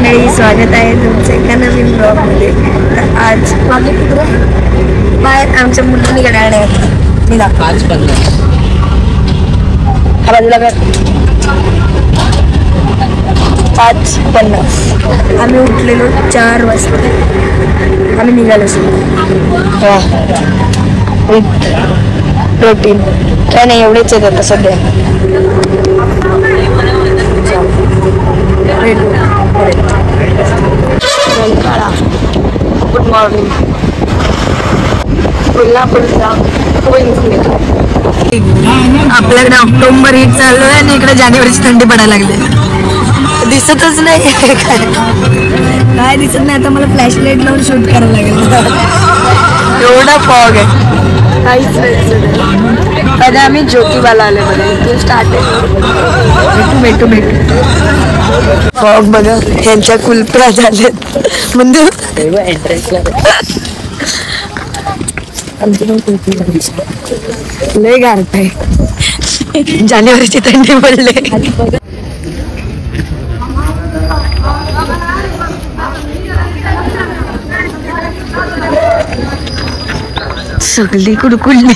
मंडळी, स्वागत आहे तुमचं एका नवीन ब्लॉगमध्ये. आज बाहेर आमच्या मुलांनी घड्याळ निघा 5:50 आम्ही उठलेलो 4 वाजता. आम्ही निघालो प्रोटीन काय नाही, एवढेच आहेत आता सध्या. Good morning. आपल्याकडे ऑक्टोबर हीट चालू आहे आणि इकडे जानेवारीची थंडी पडायला लागली. दिसतच नाही काय दिसत नाही. आता मला फ्लॅश लाईट लावून शूट करायला लागेल. एवढा फॉग आहे काहीच नाही. कधी आम्ही ज्योतिबाला आले मध्ये इथून स्टार्ट आहे. भेटू फॉग बघा. यांच्या कुलपरा झालेत म्हणजे लय गारठ आहे. जानेवारीची थंडी पडले. सगळी कुडकुडली.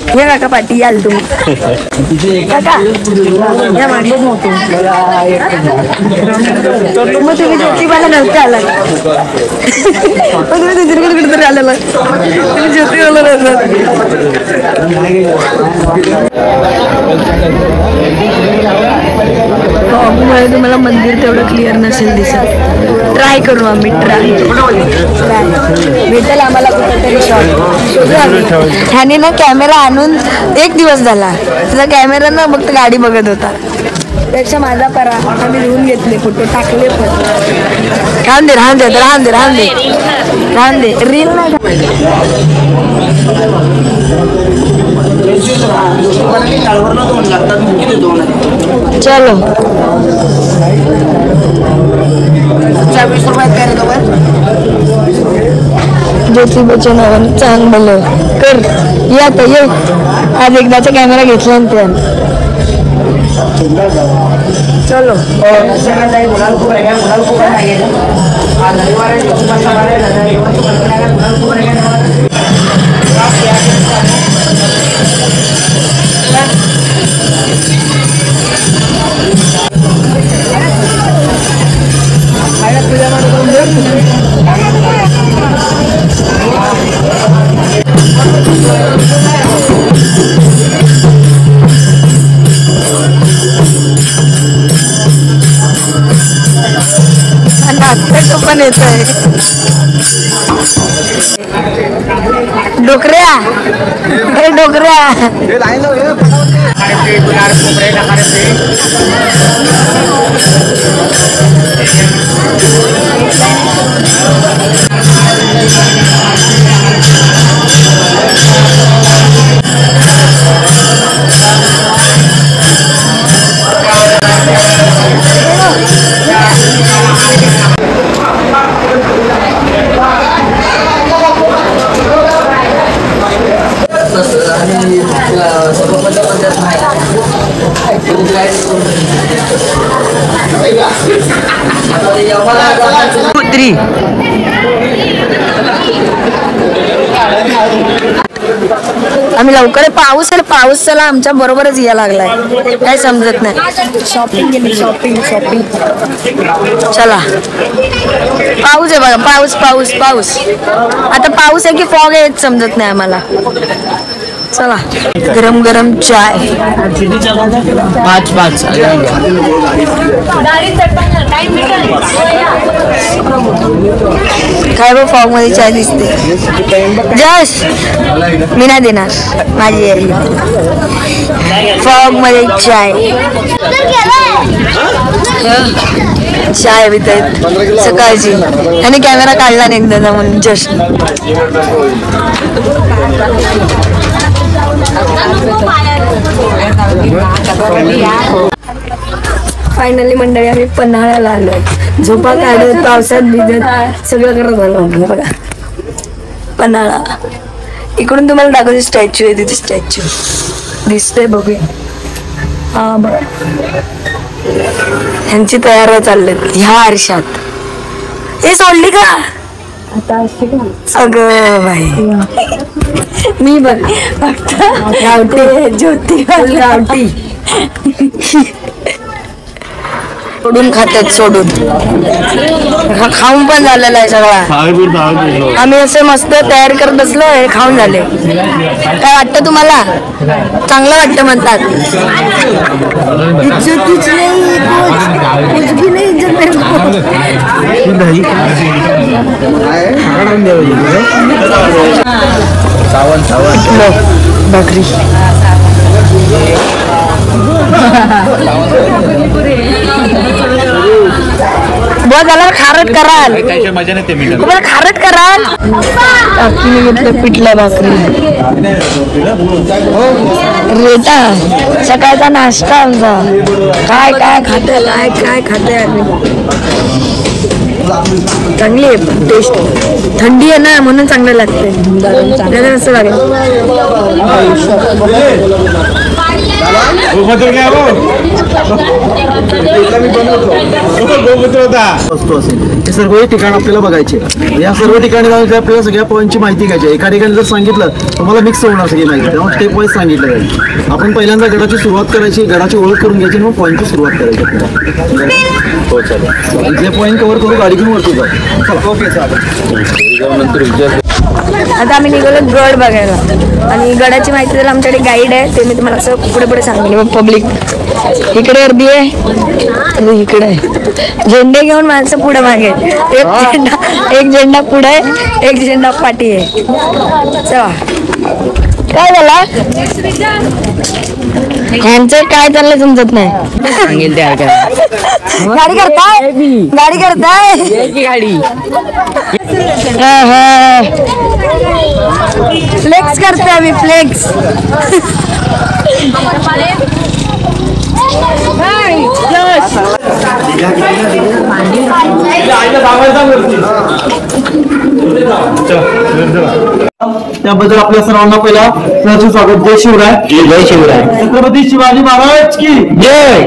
हे काका पाठी याल तुम्ही काका या मागे मोठे मग तुम्ही ज्योतिबाला नव्हते आला पण तुम्ही दुसरीकडे कुठेतरी आलेला. तुम्ही ज्योतिबाला फॉगमुळे तुम्हाला मंदिर तेवढं क्लिअर नसेल दिसत. ट्राय करू आम्ही ट्राय भेटेल आम्हाला कुठेतरी शॉट. ह्याने ना कॅमेरा आणून 1 दिवस झाला. त्याचा कॅमेरा ना फक्त गाडी बघत होता. त्याच्या माझा परा आम्ही लिहून घेतले, फोटो टाकले पण राहून दे रील नाही. चलो 20 रुपयात काय रे ज्योतिबाच्या नावाने चांगलं कर. या तर ये. आज एकदाचा कॅमेरा घेतला ना त्या. चलो पण येत आहे. डोकऱ्या कुत्री. आम्ही लवकर पाऊस चला आमच्या बरोबरच यायला लागलाय. काय समजत नाही. शॉपिंग चला. पाऊस आहे बघा. पाऊस आता पाऊस आहे की फॉग आहे समजत नाही आम्हाला. चला गरम चाय 5 काय बघ फॉग मध्ये चाय दिसते. जश मी नाही देणार माझी आई. फॉग मध्ये चाय पित आहेत सकाळची. आणि कॅमेरा काढला नाही एकदा म्हणून जस्ट. फायनली मंडळी आम्ही पन्हाळ्याला आलोय. झोपा काढत पावसात भिजत सगळं करत आलो बघा. पन्हाळा इकडून तुम्हाला दाखवते. स्टॅच्यू आहे तिथे. स्टॅच्यू दिसतंय बघूया. हा बघा ह्यांची तयारी चाललेत ह्या आरशात. हे सोडली का अगं बाई. मी बघ फक्त गावठी ज्योती गावठी सोडून खातात. सोडून खाऊन पण झालेला आहे सगळा. आम्ही असं मस्त तयार करत बसलो. हे खाऊन झाले. काय वाटतं तुम्हाला? चांगलं वाटतं म्हणतात. भाकरी झाला. खारट कराल तुम्हाला. खारट कराल. काकीने घेतलं पिठलं भाकरी. रेटा सकाळचा नाश्ता आमचा. काय काय खाते काय खाते. चांगली आहे टेस्ट. थंडी आहे ना म्हणून चांगलं लागते. असं लागेल. हे सर्व ठिकाण आपल्याला बघायचे. या सर्व ठिकाणी जाऊन आपल्याला सगळ्या पॉईंटची माहिती घ्यायची. एका ठिकाणी जर सांगितलं तुम्हाला मिक्स होणार सगळी माहिती. त्यामुळे स्टेप वाईज सांगितलं जाईल. आपण पहिल्यांदा गडाची सुरुवात करायची. गडाची ओळख करून घ्यायची मग पॉईंटची सुरुवात करायची. जे पॉईंट कव्हर करू गाडी घेऊन वरती जाऊ. ओके चालेल. आता आम्ही निघालो गड बघायला. आणि गडाची माहिती द्यायला आमच्याकडे गाईड आहे. ते मी तुम्हाला असं पुढे पुढे सांगेन. पब्लिक इकडे गर्दी आहे. इकडे आहे. झेंडे घेऊन माणसं पुढे मागे. एक झेंडा पुढे एक झेंडा पाठी आहे. चला काय झाला ह्यांचं काय चाललंय समजत नाही. गाडी करताय. गाडी करताय गाडी. फ्लेक्स करतोय आम्ही. फ्लेक्स त्याबद्दल आपल्या सर्वांना पहिला सहर्ष स्वागत. जय शिवराय. जय शिवराय. छत्रपती शिवाजी महाराज की जय.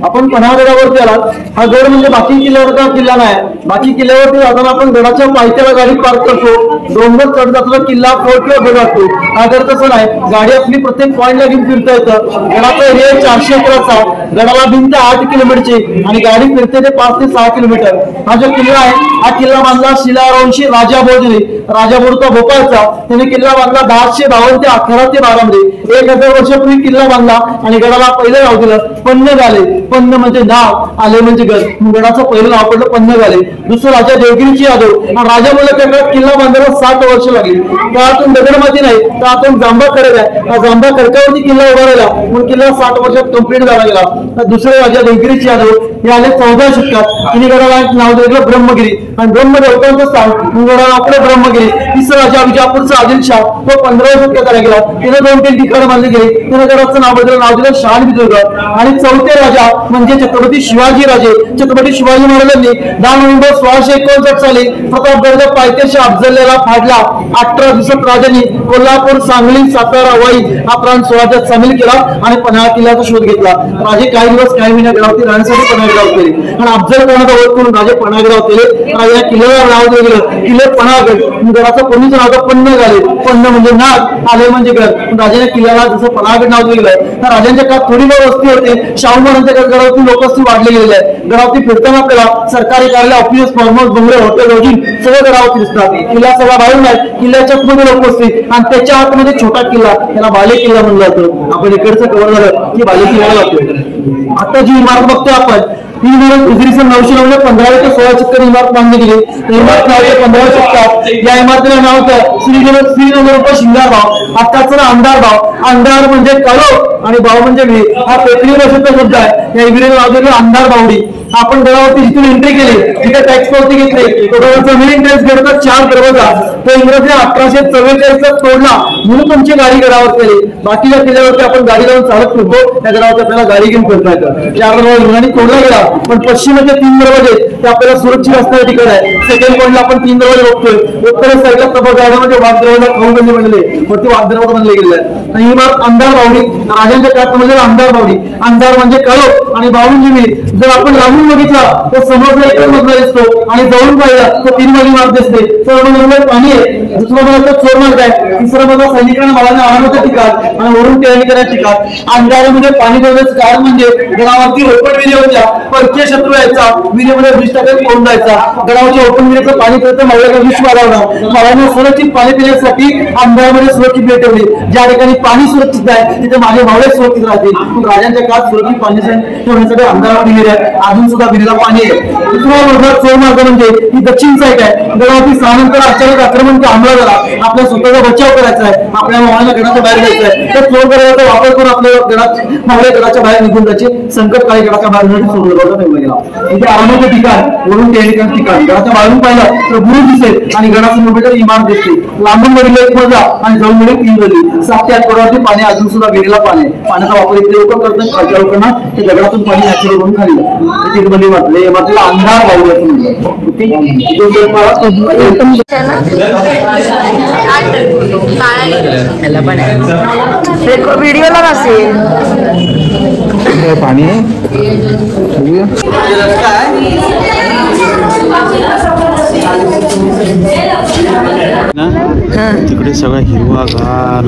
आपण पन्हाळगडावरती आलात. हा गड म्हणजे बाकी किल्ल्यावरचा किल्ला नाही. बाकी किल्ल्यावरती जाताना आपण गडाच्या पायथ्याला गाडी पार्क करतो. डोंगर चढ जाताना किल्ला फोड किंवा गड असतो. हा गड तसं नाही. गाडी आपली प्रत्येक पॉईंटला घेऊन फिरता येतं. गडाचा एरिया 400 एकराचा. गडाला भिंत 8 किलोमीटरची आणि गाडी फिरते ते 5 ते 6 किलोमीटर. हा जो किल्ला आहे हा किल्ला बांधला शिलारोंशी राजा बोधने. राजा बोधचा भोपाळचा. त्याने किल्ला बांधला 1052 ते 11 ते 12 मध्ये. 1000 वर्षापूर्वी किल्ला बांधला आणि गडाला पहिलं नाव दिलं पन्न झाले. पन्न म्हणजे नाव, आले म्हणजे गड. गडाचं पहिलं नाव पडलं पन्न झाले. दुसरं राजा देवगिरीची यादव. राजा बोलला त्या किल्ला बांधायला 7 वर्ष लागली. त्यातून दगडमाती नाही त्यातून जांभा खडक आहे. जांभा खडकावरती किल्ला उभा राहिला म्हणून किल्ला 60 वर्षात कम्प्लीट झाला गेला. दुसरे राजा देवगिरीची यादव हे आले 14 शतकात. तिने गडाला नाव दिलं ब्रह्मगिरी आणि ब्रह्मदेवतांचं स्थान गडाला आपले ब्रह्मगिरी. तिसरा राजा विजापूरचा आदिलशाह तो 15व्या शतकात आला गेला. तिने 2-3 ठिकाणं बांधली गेली. तिने गडाचं नाव बदललं. नाव दिलं शहानविदुर्ग. आणि चौथे राजा म्हणजे छत्रपती शिवाजी राजे. छत्रपती शिवाजी महाराजांनी 10 नोव्हेंबर 1659 साली प्रतापगडच्या पायथ्याशी अफजलला फाडला. 18 दिवसात राजांनी कोल्हापूर, सांगली, सातारा, वाई हा प्रांत स्वराज्यात सामील केला आणि पन्हाळा किल्ल्याचा शोध घेतला. राजे काही दिवस काही महिने गडावरती राहण्यासाठी पन्हाळगडावर केले आणि अफजल खानाचा वध करून राजे पन्हाळगडावर केले. या किल्ल्याला नाव दिलं गेलं किल्ले पन्हाळगड. गडाचं कोणीच नाव पन्न झाले. पन्न म्हणजे नाग, आले म्हणजे गड. राजाने किल्ल्याला जसं पन्हाळगड नाव दिलं गेलं तर राजांच्या काळात थोडी बहुत वस्ती होते. शाहू महाराजांच्या गडावरती लोकवस्ती वाढली गेलेली आहे. गडावरती फिरताना आपल्याला सरकारी कार्यालय, ऑफिस, फार्म हाऊस, बंगले, हॉटेल, लॉजिंग सगळं गडावरती दिसतात. किल्ला सगळा बाहेरून आहे. किल्ल्याच्या मध्ये लोकवस्ती आणि त्याच्या आतमध्ये छोटा किल्ला त्याला बाले किल्ला म्हणलं जातं. आपण इकडचं कव्हर झालं की बाले किल्ला लागतो. आता जी इमारत बघतोय आपण ही इमारत इसवी सन 990 15 ते 16 चक्कर इमारत बांधली गेली. इमारत नाव 15 शतकात. या इमारतीला नाव होतं श्रीनगर शिंगार भाव. आताच अंधार भाव. अंधार म्हणजे काळो आणि भाव म्हणजे विहीर. हा पेपरी भाषेचा शब्द आहे. या विहिरीला नाव दिलं अंधार बावडी. आपण गडावरती जिथून एंट्री केली तिथे टॅक्स पावती घेतली तो गडावरचा मेन टॅक्स घेतला 4 दरवाजा तो इंग्रजी 1844 ला तोडला म्हणून तुमची गाडी गडावर केली. बाकीच्या किल्ल्यावरती आपण गाडी लावून चालत फिरतो त्या गडावरती आपल्याला गाडी घेऊन फिरता येतं. 4 दरवाजा इंग्रजी तोडला गेला पण पश्चिमेचे 3 दरवाजे ते आपल्याला सुरक्षित असणारे ठिकाण आहे. सेकंड पॉइंटला आपण 3 दरवाजे बघतोय. उत्तर साईडला गाड्यामध्ये वाघ दरवाजा खाऊगल्ली बनले वरती वाघ दरवाजा बनले गेले आहे. ही इमारत अंधार बावडी राजांच्या काळात म्हणजे अंधार बावडी अंधार म्हणजे काळोख आणि बावडीची विहीर जर आपण लांबून बघितला तर समोरचा एकच मजला दिसतो आणि जवळून पाहिला तर 3 मजली इमारत दिसते. सर्व पाणी आहे. दुसरा मजला चोर मार्ग आहे. तिसरा मजला सैनिकांना मारायला आणायचं ठिकाण आणि वरून तयारी करायचं ठिकाण. अंधारामध्ये पाणी भरण्याचं कारण म्हणजे गडावरती रोपण विहिरी होत्या. परकीय शत्रू यायचा विहिरीमध्ये विष टाकून पळून जायचा. गडावरच्या ओपन विहिरीचं पाणी करता मावळ्याला विष मारावं मावळ्यांना सुरक्षित पाणी पिण्यासाठी अंधारामध्ये सुरक्षित वेळ ठेवली. ज्या ठिकाणी पाणी सुरक्षित आहे तिथे माझे मावळे सुरक्षित राहतील. राजांच्या काळात सुरक्षित पाणी ठेवण्यासाठी अंधारामध्ये विहीर आहे. अजून सुद्धा विहिरीला पाणी आहे. दुसरा मजला चोर मार्ग म्हणजे ही दक्षिण साईड आहे. गडावरती 6 नंतर अचानक आक्रमण हमला झाला. आपल्या स्वतःचा बचाव करायचा आहे. आपल्या मावळ्यांना गडाच्या बाहेर जायचं आहे. तर चोर गडाचा वापर करून आपल्या गडात मावळे गडाच्या बाहेर निघून जायचे. संकटकाळी गडाच्या बाहेर चोर दरवाजा ठेवला गेला. इथे आरामाचं ठिकाण वरून टेरिकन ठिकाण गडाच्या बाहेरून पाहिलं तर बुरुज दिसेल आणि गडासमोर इमारत दिसते. लांबून बघितलं 1 मजला आणि जवळ मिळून 3 मजली 7 ते 8 फुटावरती पाणी अजून सुद्धा विहिरीला पाणी आहे. पाण्याचा वापर इथे लोक करतात. खालच्या लोकांना ते दगडातून पाणी नॅचरल म्हणून खाली 3 मजली वाटले इमारतीला अंधार बावडी असं म्हणतात. व्हिडिओला नसेल पाणी तिकडे सगळा हिरवागार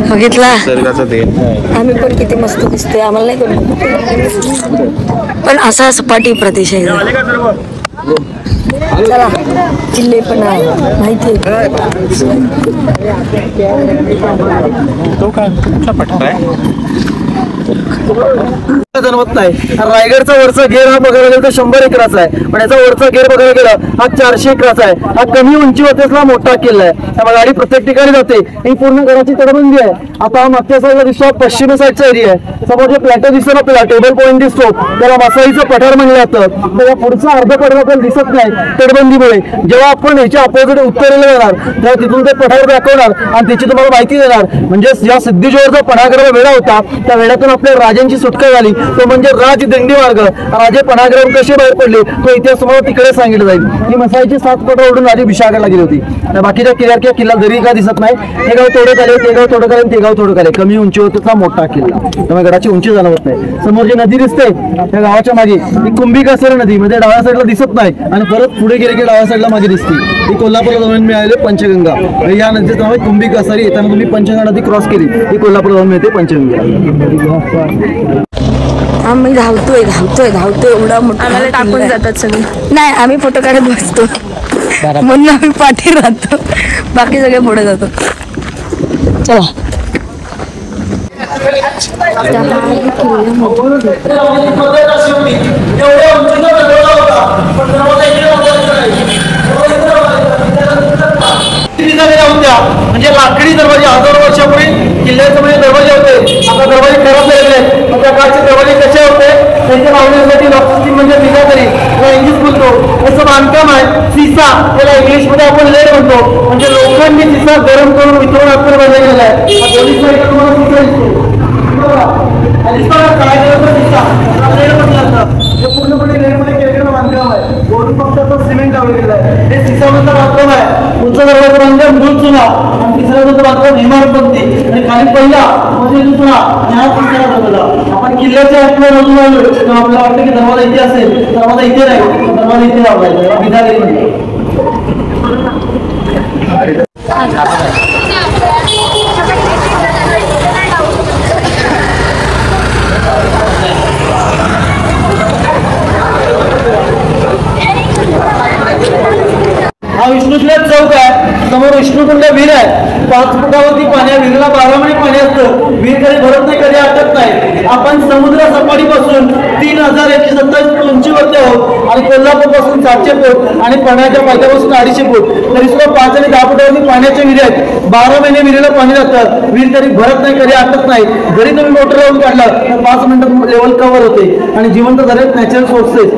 बघितला निसर्गाचा देण आहे. आम्ही पण किती मस्त दिसतोय आम्हाला नाही पण असा सपाटी प्रदेश आहे. चला किल्ले पण आहे माहिती तो काय कुठला पट्टा आहे जणवत नाही. रायगडचा वरचा घेर हा बघायला गेला तर 100 एकराचा आहे पण याचा वरचा घेर बघायला गेला हा 400 एकराचा आहे. हा कमी उंचीवरतीचा मोठा किल्ला आहे. त्यामुळे गाडी प्रत्येक ठिकाणी जाते. ही पूर्ण गडाची तटबंदी आहे. आता हा मागच्या साईडला दिसतो पश्चिम साईडचा एरिया आहे. समोर जे प्लॅटो दिसतो आपल्याला टेबल पॉईंट दिसतो त्याला मसाईचं पठार म्हणलं जातं. तर या पुढचा अर्ध पठार आपल्याला दिसत नाही तटबंदीमुळे. जेव्हा आपण ह्याच्या अपोजिट उत्तरेला जाणार तेव्हा तिथून ते पठार दाखवणार आणि त्याची तुम्हाला माहिती देणार. म्हणजे या सिद्धीजोडचा पठारगड वेढा होता त्या वेळातून आपल्या राजांची सुटका झाली तो म्हणजे राजदिंडी मार्ग. राजे पन्हागरावरून कसे बाहेर पडले तो इतिहास तुम्हाला तिकडे सांगितलं जाईल. ही मसाईची 7 पट ओढून राजे विशाळगडला गेली होती. बाकीच्या किल्ल्याच्या किल्ला जरी का दिसत नाही. हे गाव तोडत आले ते गाव तोडत आले ते गाव तोडत आले. कमी उंचीवरचा मोठा किल्ला त्यामुळे गडाची उंची जाणवत नाही. समोर जी नदी दिसते त्या गावाच्या मागे ही कुंभिकासर नदी म्हणजे डाव्या साईडला दिसत नाही आणि परत पुढे गेले की डाव्या साईडला मागे दिसते. ही कोल्हापूरला जाऊन मिळाले पंचगंगा. या नदीचं नाव आहे कुंभिकासरी. येताना तुम्ही पंचगंगा नदी क्रॉस केली ही कोल्हापूरला जाऊन मिळते पंचगंगा. आम्ही धावतोय एवढा मोठा आम्हाला टाकून जातात सगळे. नाही आम्ही फोटो काढत बसतो म्हणून आम्ही पाठी राहतो बाकी सगळे पुढे जातो. चला म्हणजे लाकडी दरवाजे 1000 वर्षापूर्वी किल्ल्याचे म्हणजे दरवाजे होते. आता दरवाजे खराब झालेले आहेत. त्या काळचे दरवाजे कसे होते त्यांच्या लावण्यासाठी लॉकस्टिंग म्हणजे बिगातरी किंवा इंग्लिश बोलतो याचं बांधकाम आहे. सिसा त्याला इंग्लिशमध्ये आपण लेड म्हणतो. म्हणजे लोखंडी सिसा गरम करून वितरण आकार बांधला गेलेला आहे. दोन्ही साईडला तुम्हाला सिसा दिसतो. काय सिसा लेड म्हटलं जातं. हे पूर्णपणे लेडमध्ये केलेलं बांधकाम आहे. वरून फक्त सिमेंट लावलेलं आहे. हे सिसामधलं बांधकाम आहे. पुढचा दरवाजा बांधकाम मूळ चुना आणि तिसरा बांधकाम इमारत बनते आणि खाली पहिला म्हणजे दुसरा ह्या तिसरा दरवाजा. आपण किल्ल्याच्या आतमध्ये बाजूला आलो तेव्हा आपल्याला वाटतं की दरवाजा इथे असेल. दरवाजा इथे नाही दरवाजा इथे लावलाय विधान हा विष्णुकुंड चौक आहे. समोर विष्णुकुंड विहीर आहे. 5 फुटावरती पाणी विहिरीला 12 महिने पाणी असतं. विहीर कधी भरत नाही कधी आटत नाही. आपण समुद्र सपाटीपासून 3127 उंचीवरती आहोत आणि कोल्हापूर पासून 700 फूट आणि पण्याच्या पायथ्यापासून 250 फूट. तरी सुद्धा 5 आणि 10 फुटावरती पाण्याच्या विहिरी आहेत. 12 महिने विहिरीला पाणी जातं. विहीर कधी भरत नाही, कधी आटत नाही. जरी तुम्ही मोटर लावून काढलं तर 5 मिनिटात लेवल कव्हर होते. आणि जिवंत झालेत नॅचरल सोर्सेस,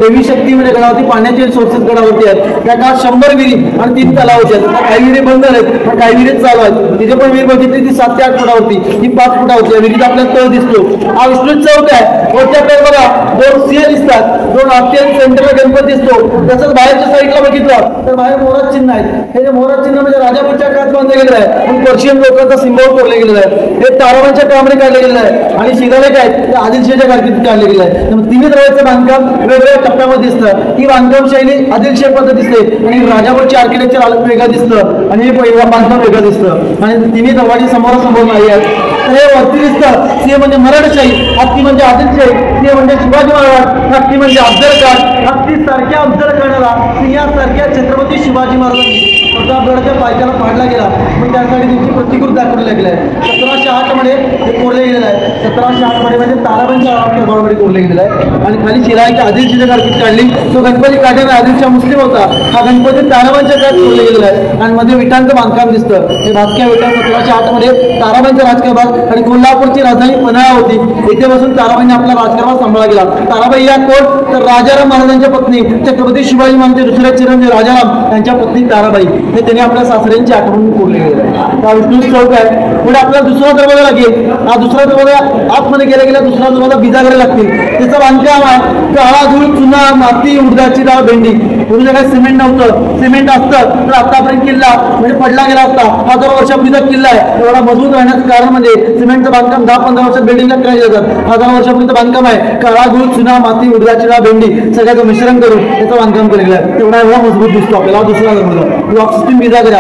देवी शक्ती म्हणजे गडावरती पाण्याचे सोर्सेस गडावरती आहेत. त्या काळात 100 विहिरी आणि 3 तलाव होते. काही विहिरी बंद आहेत, काही विहिरी चालू आहेत. तिथे पण विहीर बघितली ती 7 ते 8 फुटावरती, ती 5 फुटावरती. विहिरीत आपल्याला तळ दिसतो. हा विष्णू चौक आहे. वरच्या आपल्याला बघा 2 सिंह दिसतात, 2 आरती सेंटरला गणपती दिसतो. तसंच बाहेरच्या साईडला बघितलं तर बाहेर मोहराज चिन्ह आहेत. हे जे मोहराज चिन्ह म्हणजे राजापूरच्या काळात बांधलं गेलेलं आहे. पण पर्शियन लोकांचा सिंबॉल कोरले गेलेलं आहे. हे ताराबांच्या कामाने काढले गेलेलं आहे. आणि शिलालेख आहेत ते आदिलशाहीच्या कारकिर्दीत काढले गेले आहे. त्यामुळे तिन्ही दरवाजाचं बांधकाम वेगवेगळ्या टप्प्यामध्ये दिसतं. ही बांधकाम शैली आदिलशाही पद्धत दिसते आणि राजापूरची आर्किटेक्चर वेगळं दिसतं आणि हे पहिलं बांधकाम वेगळं दिसतं. आणि तिन्ही दरवाजे समोरासमोर नाही आहेत. तर हे वरती दिसतं. सिंह म्हणजे मराठशाही, हत्ती म्हणजे आदिलशाही, सिंह म्हणजे शिवाजी महाराज, हत्ती म्हणजे अफजल खान. हत्ती सारख्या अफजल खानाला सिंहासारख्या छत्रपती शिवाजी महाराजांनी प्रतापगडाच्या पायथ्याला पाडला गेला. मग त्यासाठी त्यांची प्रतिकृती दाखवली गेली आहे. 1708 मध्ये हे कोरले गेलेलं आहे. 1708 मध्ये म्हणजे ताराबांच्या बरोबर कोरले गेलेलं आहे. आणि खाली शिलाईच्या आदिलशाहीच्या कारकीर्द काढली. तो गणपती काढणारा आदिलशाह मुस्लिम होता. हा गणपती ताराबांच्या काळात कोरले गेलेला आहे. आणि मध्ये विटांचं बांधकाम दिसतं. हे भातक्या विटा 1708 मध्ये ताराबांचा राजकीय भाग आणि कोल्हापूरची राजधानी पन्हाळा होती. इथे बसून ताराबाईंनी आपला राजकारभार सांभाळला गेला. ताराबाई या कोण तर राजाराम महाराजांच्या पत्नी, छत्रपती शिवाजी महाराजांचे दुसरे चिरंजीव राजाराम यांच्या पत्नी ताराबाई. हे त्यांनी आपल्या सासऱ्यांची आठवण कोरले गेले आहे. हा विष्णू चौक आहे. पुढे आपल्याला दुसरा दरवाजा लागेल. हा दुसरा दरवाजा आतमध्ये गेला गेला दुसरा दरवाजा बिजागडे लागतील. त्याचं बांधकाम आहे काळा धूळ, चुना, माती, उडदाची डाळ, भेंडी. पूर्वीच्या काही सिमेंट नव्हतं. सिमेंट असतं तर आतापर्यंत किल्ला म्हणजे पडला गेला असता. 1000 वर्षापूर्वीचा किल्ला आहे. एवढा मजबूत राहण्याचं कारण म्हणजे सिमेंटचं बांधकाम 10-15 वर्षात बिल्डिंगला करायला जातात. 1000 वर्षापूर्वीचं बांधकाम आहे. काळा धूळ, चुना, माती, उडदाची डाळ, भेंडी सगळ्याचं मिश्रण करून त्याचं बांधकाम केलेलं आहे. एवढा मजबूत दिसतो आपल्याला. दुसरा दरवाजा लॉक सिस्टीम बिजागडा.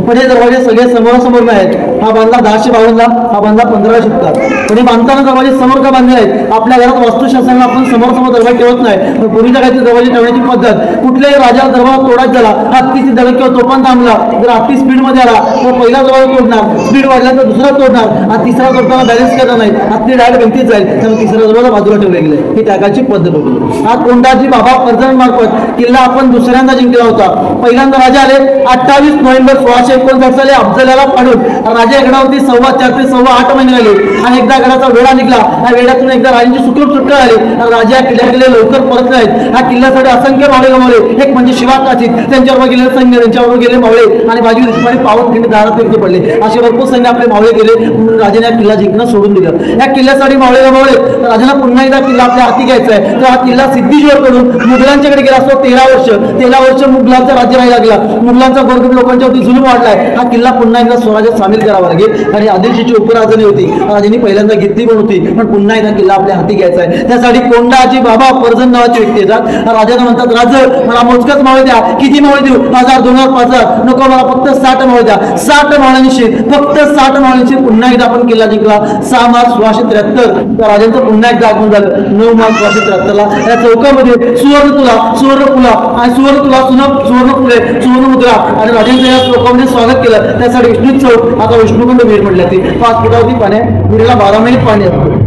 पण हे दरवाजे सगळे समोरासमोर आहेत. हा बांधला 1052ला, हा बांधला 1500 शतकात. पण हे बांधताना दरवाजे समोर का बांधले आहेत? आपल्या घरात वास्तुशास्त्राला आपण समोर दरवाजे ठेवत नाही. पण पूर्वीच्या काळात दरवाजे ठेवण्याची पद्धत, कुठल्याही राजाला दरवाजा तोडायचा झाला, हत्तीची दगड किंवा तोफान थांबला तर हत्ती स्पीड मध्ये आला तर पहिला दरवाजा तोडणार, स्पीड वाढला तर दुसरा तोडणार. आणि तिसरा तोडताना बॅलन्स करता नाही, हत्ती डायरेक्ट भिंतीत जाईल. त्यामुळे तिसरा दरवाजा बाजूला ठेवला गेला. ही त्या काळची पद्धत होती. हा कोंडाजी बाबा फर्जंद मार्फत किल्ला आपण दुसऱ्यांदा जिंकला होता. पहिल्यांदा राजा आले 28 नोव्हेंबर 1659 साली अफजलाला पाडून. राजा गडावरती 4.25 ते 8.25 महिने राहिले. आणि एकदा गडाचा वेढा निघला. या वेढ्यातून एकदा राजांची सुखरूप सुटका झाली. राजा या किल्ल्याकडे लवकर परत नाहीत. या किल्ल्यासाठी असंख्य मावळे गमावले. एक म्हणजे शिवाकाचित, त्यांच्याबरोबर गेलेले सैन्य, त्यांच्याबरोबर गेले मावळे आणि बाजू दुश्मनी पावत खिंडी दारात व्यक्ती पडले. असे भरपूर सैन्य आपले मावळे गेले. म्हणून राजाने या किल्ला जिंकणं सोडून दिलं. या किल्ल्यासाठी मावळे गमावले. राजाला पुन्हा एकदा किल्ला आपल्या हाती घ्यायचा आहे. तर हा किल्ला सिद्धीश्वरकडून मुघलांच्याकडे गेला असतो. 13 वर्ष मुघलांचा राज्य राहायला लागला. मुघलांचा गोरगरीब लोकांच्यावरती जुलूम वाढलाय. हा किल्ला पुन्हा एकदा स्वराज्यात सामील करावा लागेल. आणि आदिलशाहीची उपराजधानी होती, राजांनी पहिल्यांदा घेतली पण होती. पण पुन्हा एकदा किल्ला आपल्या हाती घ्यायचा आहे. त्यासाठी कोंडाजी बाबा फर्जंद नावाची व्यक्ती येतात. राजाला म्हणतात, राज मला मोजकच मावळे द्या. किती मावळे देऊ? 1000, 2000, 5000 नको, मला फक्त 60 मावळे द्या. 60 मावळ्यांशी, फक्त 60 मावळ्यांशी पुन्हा एकदा आपण किल्ला जिंकला. 6 मार्च 1673 राजांचं पुन्हा एकदा आगमन झालं. 9 मार्च 1673 या चौकामध्ये सुवर्ण तुला, सुवर्ण फुला आणि सुवर्ण तुला, सुवर्ण फुले, सुवर्ण मुद्रा आणि राजांचं या चौकामध्ये स्वागत केलं. त्यासाठी विष्णू चौक आता विष्णुकुंड विहीर म्हटली जाते. 5 फुटावरती पाणी, विहिरीला 12 महिने पाणी असतं.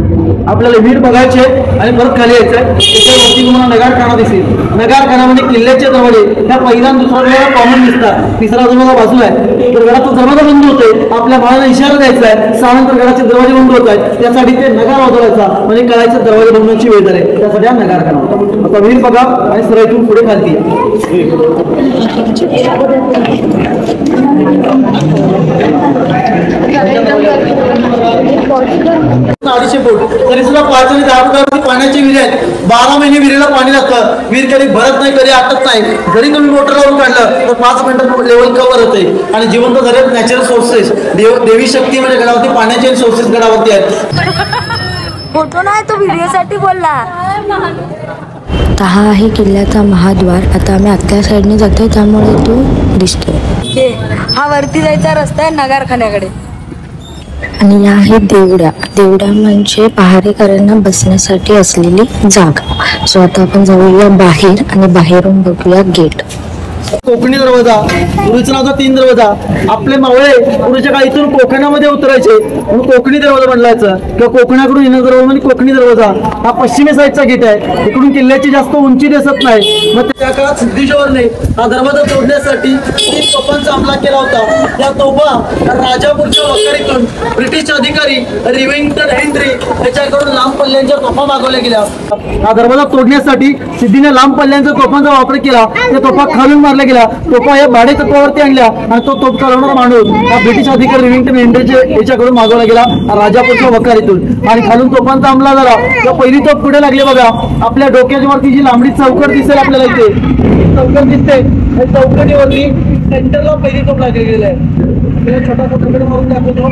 आपल्याला विहीर बघायचे आणि परत खाली यायचं आहे. त्याच्यावरती तुम्हाला नगारखाना दिसेल. नगारखान्यामध्ये किल्ल्याचे दरवाजे ह्या पहिला आणि दुसरा दरवाजा कॉमन दिसतात. तिसरा दरवाजा बाजूला आहे. तर गडाचा दरवाजा बंद होतोय. आपल्या भावाला इशारा द्यायचा आहे, त्यानंतर गडाचे दरवाजे बंद होत आहेत. त्यासाठी ते नगार वाजवायचा म्हणजे कळायचं दरवाजे बंदची वेळ झाली. त्यासाठी हा नगारखाना. आता विहीर बघा आणि सरळ इथून पुढे खालती या. 250 फूट तरी सुद्धा 5 आणि 10 फुटावरती पाण्याची विहीर आहेत. 12 महिने विहिरीला पाणी लागतं. विहीर कधी भरत नाही, कधी आटत नाही. जरी तुम्ही मोटर लावून काढलं तर 5 मिनिटात लेवल कव्हर होते. आणि जिवंत झाले नॅचरल सोर्सेस, देवी शक्ती म्हणजे गडावरती पाण्याचे सोर्सेस गडावरती आहेत. फोटो नाही, तो व्हिडिओसाठी बोलला. हा आहे किल्ल्याचा महाद्वार. आता आम्ही आतल्या साईडने जातोय त्यामुळे तो दिसतोय. हा वरती जायचा रस्ता आहे नगारखान्याकडे. आणि या आहे देवड्या. देवड्या म्हणजे पहारेकऱ्यांना बसण्यासाठी असलेली जागा. सो आता आपण जाऊया बाहेर आणि बाहेरून बघूया गेट. कोकणी दरवाजा, पूर्वीचं नाव होता 3 दरवाजा. आपले मावळे पूर्वीच्या काळी इथून कोकणामध्ये उतरायचे म्हणून कोकणी दरवाजा बनलायचं किंवा कोकणाकडून येण्याचा दरवाजा म्हणजे कोकणी दरवाजा. हा पश्चिमी साईडचा गेट आहे. इकडून किल्ल्याची जास्त उंची दिसत नाही. मग त्या काळात सिद्धेश्वरने हा दरवाजा तोडण्यासाठी 3 तोफांचा हमला केला होता. त्या तोफा राजापूरच्या वखारीतून ब्रिटिश अधिकारी रिव्हिंग्टन हेनरी याच्याकडून लांब पल्ल्यांच्या तोफा मागवल्या गेल्या. हा दरवाजा तोडण्यासाठी सिद्धीने लांब पल्ल्यांच्या तोफांचा वापर केला. त्या तोफा खालून मारल्या गेल्या. तोफा या भाडे तत्वावरती आणल्या आणि तो तोफ चालवणारा माणूस हा ब्रिटिश अधिकारी रिव्हिंग्टन हेनरीचे याच्याकडून मागवला गेला राजापूरच्या वखारीतून आणि खालून तोफांचा हमला झाला. तेव्हा पहिली तोफ पुढे लागली बघा. आपल्या डोक्याच्या वरती जी लांबडी चौकट दिसेल आपल्याला इथे चौकट दिसते. चौकटीवरती सेंटरला पहिली तोफ लागलेली आहे. छोटा फोटोकडे मारून दाखवतो.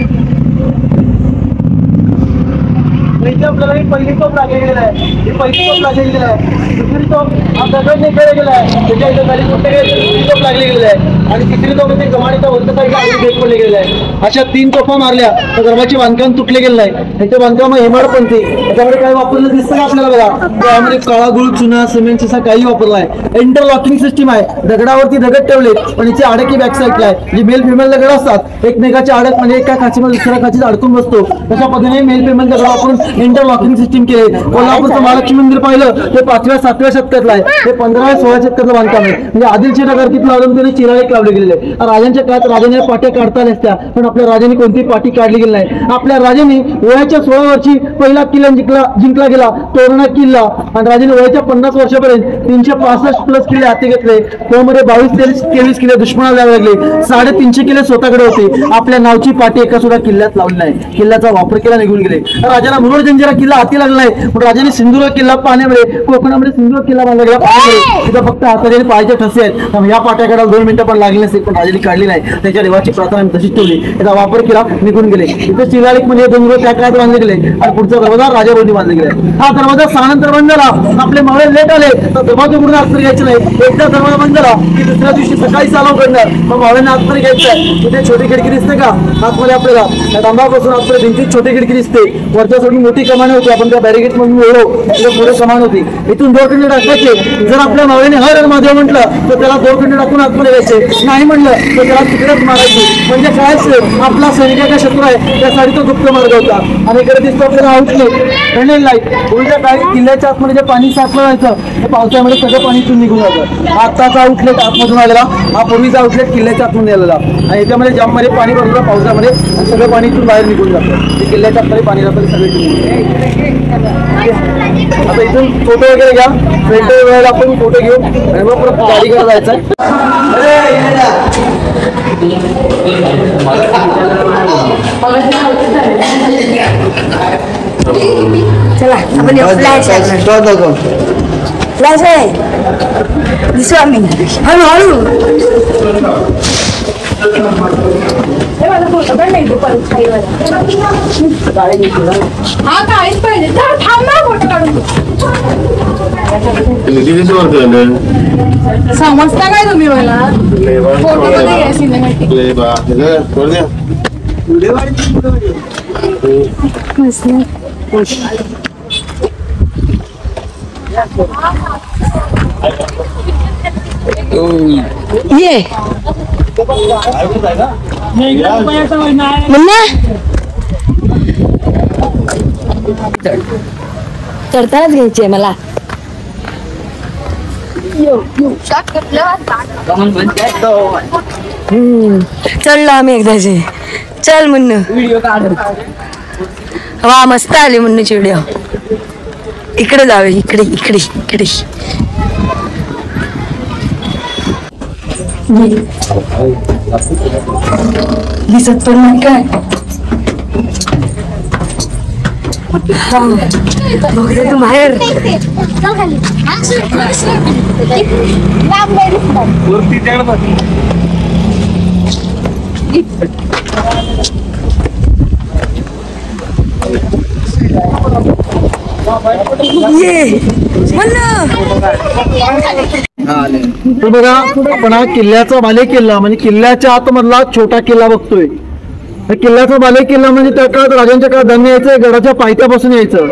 इथे आपल्याला ही पहिली तोफ लागलेली आहे. ही पहिली तोफ लागलेली आहे. दुसरी तोफ हा दगड खेळला गेला आहे. त्याच्या इथे खाली कुठे दुसरी तोफ लागली गेलेली आहे आणि तिसरी तोफ इथे कमानीच्या वरच्या साईडला भेट पडले गेलेले आहे. अशा 3 तोफा मारल्या तर दरवाजाचे बांधकाम तुटले गेले नाही. त्याचे बांधकाम हेमाडपंथी त्याच्यामध्ये काय वापरलं दिसतं का आपल्याला बघा. त्यामध्ये काळा गुळ, चुना, सिमेंट असा काही वापरला आहे. इंटरलॉकिंग सिस्टीम आहे. दगडावरती दगड ठेवले पण याची आडकी बॅक साईडला आहे. जे मेल फिमेल दगड असतात एकमेकाची आडक म्हणजे एका खाचीमध्ये दुसऱ्या खाचीत अडकून बसतो. तशा पद्धतीने मेल फिमेल दगड वापरून इंटरलॉकिंग सिस्टीम केले. कोल्हापूरचं महालक्ष्मी मंदिर पाहिलं ते 5व्या-7व्या शतकातलं आहे. हे 15व्या-16व्या शतकातलं बांधकाम आहे. म्हणजे आदिलशाही नगर किती लावून त्याने चिराळेक लावले गेलेले. राजांच्या काळात राजाने पाट्या काढता नसत्या पण आपल्या राजाने कोणती पाटी काढली गेली नाही. आपल्या राजाने वयाच्या 16 वर्षी पहिला किल्ला जिंकला गेला तोरणा किल्ला आणि राजाने वयाच्या 50 वर्षापर्यंत 365+ किल्ले हाती घेतले. त्यामध्ये 22-23 किल्ले दुश्मनाला द्यावे लागले. 350 किल्ले स्वतःकडे होते. आपल्या नावची पाटी एका सुद्धा किल्ल्यात लावली नाही. किल्ल्याचा वापर केला निघून गेले. राजाला मुरुड जंजिरा किल्ला हाती लागला नाही पण राजाने सिंधुदुर्ग किल्ला पाण्यामध्ये कोकणामध्ये सिंधुदुर्ग किल्ला बांधला गेला. तिथं फक्त हाताने पायाचे ठसे आहेत. या पाट्या काढायला 2 मिनिटं पण लागली नसते पण राजाने काढली नाही. त्याच्या देवाची प्रार्थना तशीच ठेवली. त्याचा वापर केला निघून गेले. इथे शिलालेख म्हणजे डोंगर त्या काळात बांधले गेले आणि पुढचा दरवाजा राजाभोवती बांधले गेले. हा दरवाजा 6 नंतर बंद झाला. आपले मावळे लेट आले तर दरवाजा पूर्ण आतमध्ये घ्यायचे नाही. एकदा दरवाजा बंद झाला की दुसऱ्या दिवशी सकाळी चालू करणार. मग मावळ्यांना आतमध्ये घ्यायचं आहे. इथे छोटी खिडकी दिसते का आतमध्ये आपल्याला त्या डांबापासून आतमध्ये भिंतीत छोटी खिडकी दिसते. वरच्या सोडून मोठी कमान होती. आपण त्या बॅरिगेट मधून वेळो पुढे कमान होती. इथून दोरखंड टाकायचे. जर आपल्या मावळ्याने हर महादेव म्हटलं तर त्याला दोरखंड टाकून आतमध्ये घ्यायचे. नाही म्हणलं तर त्याला तिकडेच मारायचे. म्हणजे काय आपला सैनिकाचा शत्रू आहे त्यासाठी तो गुप्त मार्ग होता. आणि इकडे दिसतो आपल्याला आउटलेट टनेल लाईट. पूर्वीच्या काळी किल्ल्याच्या आतमध्ये जे पाणी साचलं जायचं ते पावसाळ्यामध्ये सगळं पाणी इथून निघून जातं. आताचा आउटलेट आतमधून आलेला हा पूर्वीचा आउटलेट किल्ल्याच्या आतमध्ये आलेला आणि याच्यामध्ये जाममध्ये पाणी भरलं पावसामध्ये आणि सगळं पाणी इथून बाहेर निघून जातं. ते किल्ल्याच्या आतमध्ये पाणी जातं सगळे. आता इथून फोटो वगैरे घ्या. फोटो वेळेला आपण फोटो घेऊ आणि मग परत गाडीकडे जायचं आहे. चला आपण फ्लॅश आहे दिसू आम्ही हळूहळू. हा काहीच पाहिजे थांब ना फोटो काढून. समजता काय तुम्ही मला फोटो मध्ये सिनेमॅटिक ये चढतानाच घ्यायचे मला. चढलो आम्ही एकदाचे. चल मुन्नू व्हिडिओ काढ. वा मस्त आली मुन्नूची व्हिडिओ. इकडे जावे इकडे इकडे इकडे. दिसत पण नाही काय. बघते तू बाहेर. तर बघा आपण हा किल्ल्याचा बाले किल्ला म्हणजे किल्ल्याच्या आतमधला छोटा किल्ला बघतोय. किल्ल्याचा बाले किल्ला म्हणजे त्या काळात राजांच्या काळात धान्य यायचं गडाच्या पायथ्यापासून यायचं.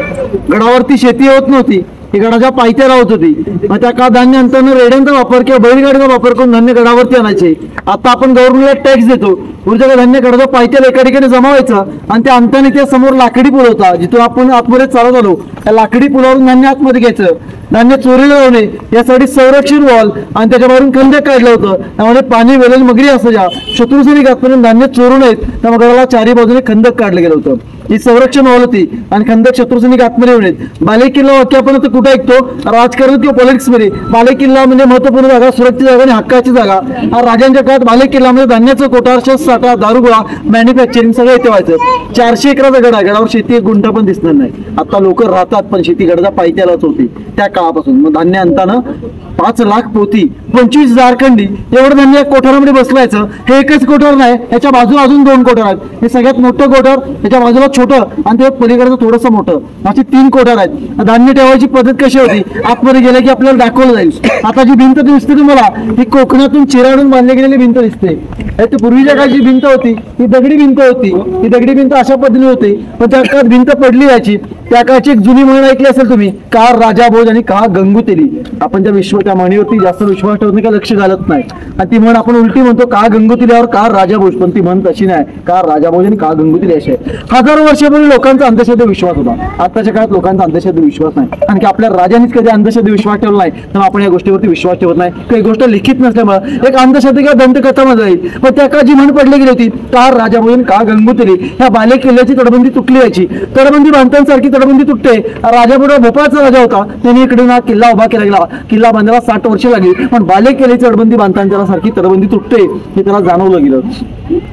गडावरती शेती होत नव्हती, ही गडाच्या पायथ्याला होत होती. मग त्या काळात धान्य आणताना रेड्यांचा वापर किंवा बैलगाडीचा वापर करून धान्य गडावरती आणायचे. आता आपण गव्हर्नमेंटला टॅक्स देतो, पुढच्या धान्य गडाच्या पायथ्याला एका ठिकाणी जमा व्हायचं आणि त्या आणताना त्या समोर लाकडी पूल होता, जिथून आपण आतमध्ये चालत आलो त्या लाकडी पुलावरून धान्य आतमध्ये घ्यायचं. धान्य चोरीला जाऊ नये यासाठी संरक्षण वॉल आणि त्याच्यावरून खंदक काढलं होतं. त्यामध्ये पाणी वेलेल मगरी असायच्या, शत्रुसैनिक आतपर्यंत धान्य चोरू नयेत त्यामुळे गडाला चारी बाजूने खंदक काढलं गेलं होतं. ही संरक्षण वॉल होती आणि खंदक शत्रुसैनिक आतमध्ये येऊ नयेत. बाले किल्ला वाक्य आपण आता कुठं ऐकतो, राजकारण किंवा पॉलिटिक्स मध्ये बाले किल्ला म्हणजे महत्वपूर्ण जागा, सुरक्षित जागा आणि हक्काची जागा. राजांच्या काळात बाले किल्ला म्हणजे धान्याचं कोठार, शस्त्र साठा, दारुगोळा, मॅन्युफॅक्चरिंग सगळं इथे व्हायचं. 400 एकराचा गड आहे, गडावर शेती एक गुंठा पण दिसणार नाही. आता लोक राहतात पण शेती गडाच्या पायथ्यालाच होती त्या काळापासून. मग धान्य आणताना 5 लाख पोती, 25,000 खंडी एवढं धान्य कोठारामध्ये बसवायचं. हे एकच कोठार नाही, याच्या बाजूला अजून 2 कोठार आहेत. हे सगळ्यात मोठं कोठार, त्याच्या बाजूला छोटं आणि ते पलीकडचं थोडंसं मोठं, अशी 3 कोठार आहेत. धान्य ठेवायची पद्धत कशी होती, आतमध्ये गेलं की आपल्याला दाखवलं जाईल. आता जी भिंत दिसते तुम्हाला ही कोकणातून चिराडून बांधली गेलेली भिंत दिसते. पूर्वीच्या काळात जी भिंत होती ही दगडी भिंत होती. ही दगडी भिंत अशा पद्धतीने होती, पण त्या काळात भिंत पडली जायची. त्या काळची एक जुनी म्हण ऐकली असेल तुम्ही, का राजा भोज आणि का गंगूतेली. आपण त्या म्हणीवरती जास्त विश्वास ठेवत नाही, का लक्ष घालत नाही आणि ती म्हण आपण उलटी म्हणतो, का गंगूतिल्यावर का राजा भोज. पण ती म्हण तशी नाही, का राजा भोज आणि का गंगूतिली अशी आहे. हजारो वर्षापूर्वी लोकांचा अंधश्रद्धेवर विश्वास होता, आताच्या काळात लोकांचा अंधश्रद्धेवर विश्वास नाही. आणि की आपल्या राजांनीच कधी अंधश्रद्धेवर विश्वास ठेवला नाही, तर आपण या गोष्टीवरती विश्वास ठेवत नाही. काही गोष्ट लिखित नसल्यामुळे एक अंधश्रद्धे किंवा दंतकथामध्ये जाईल. पण त्या काळात जी म्हण पडली गेली होती, का राजा भोज का गंगूतिली, ह्या बाले किल्ल्याची तटबंदी तुटली यायची. तटबंदी बांधतांसारखी तटबंदी तुटते. राजा भोपाळचा राजा होता, त्यांनी इकडे ना किल्ला उभा केला गेला. किल्ला बांधायला 60 वर्ष लागली, पण बाले किल्ल्याची तटबंदी बांधताना त्याला सारखी तटबंदी तुटते हे त्याला जाणवलं गेलं.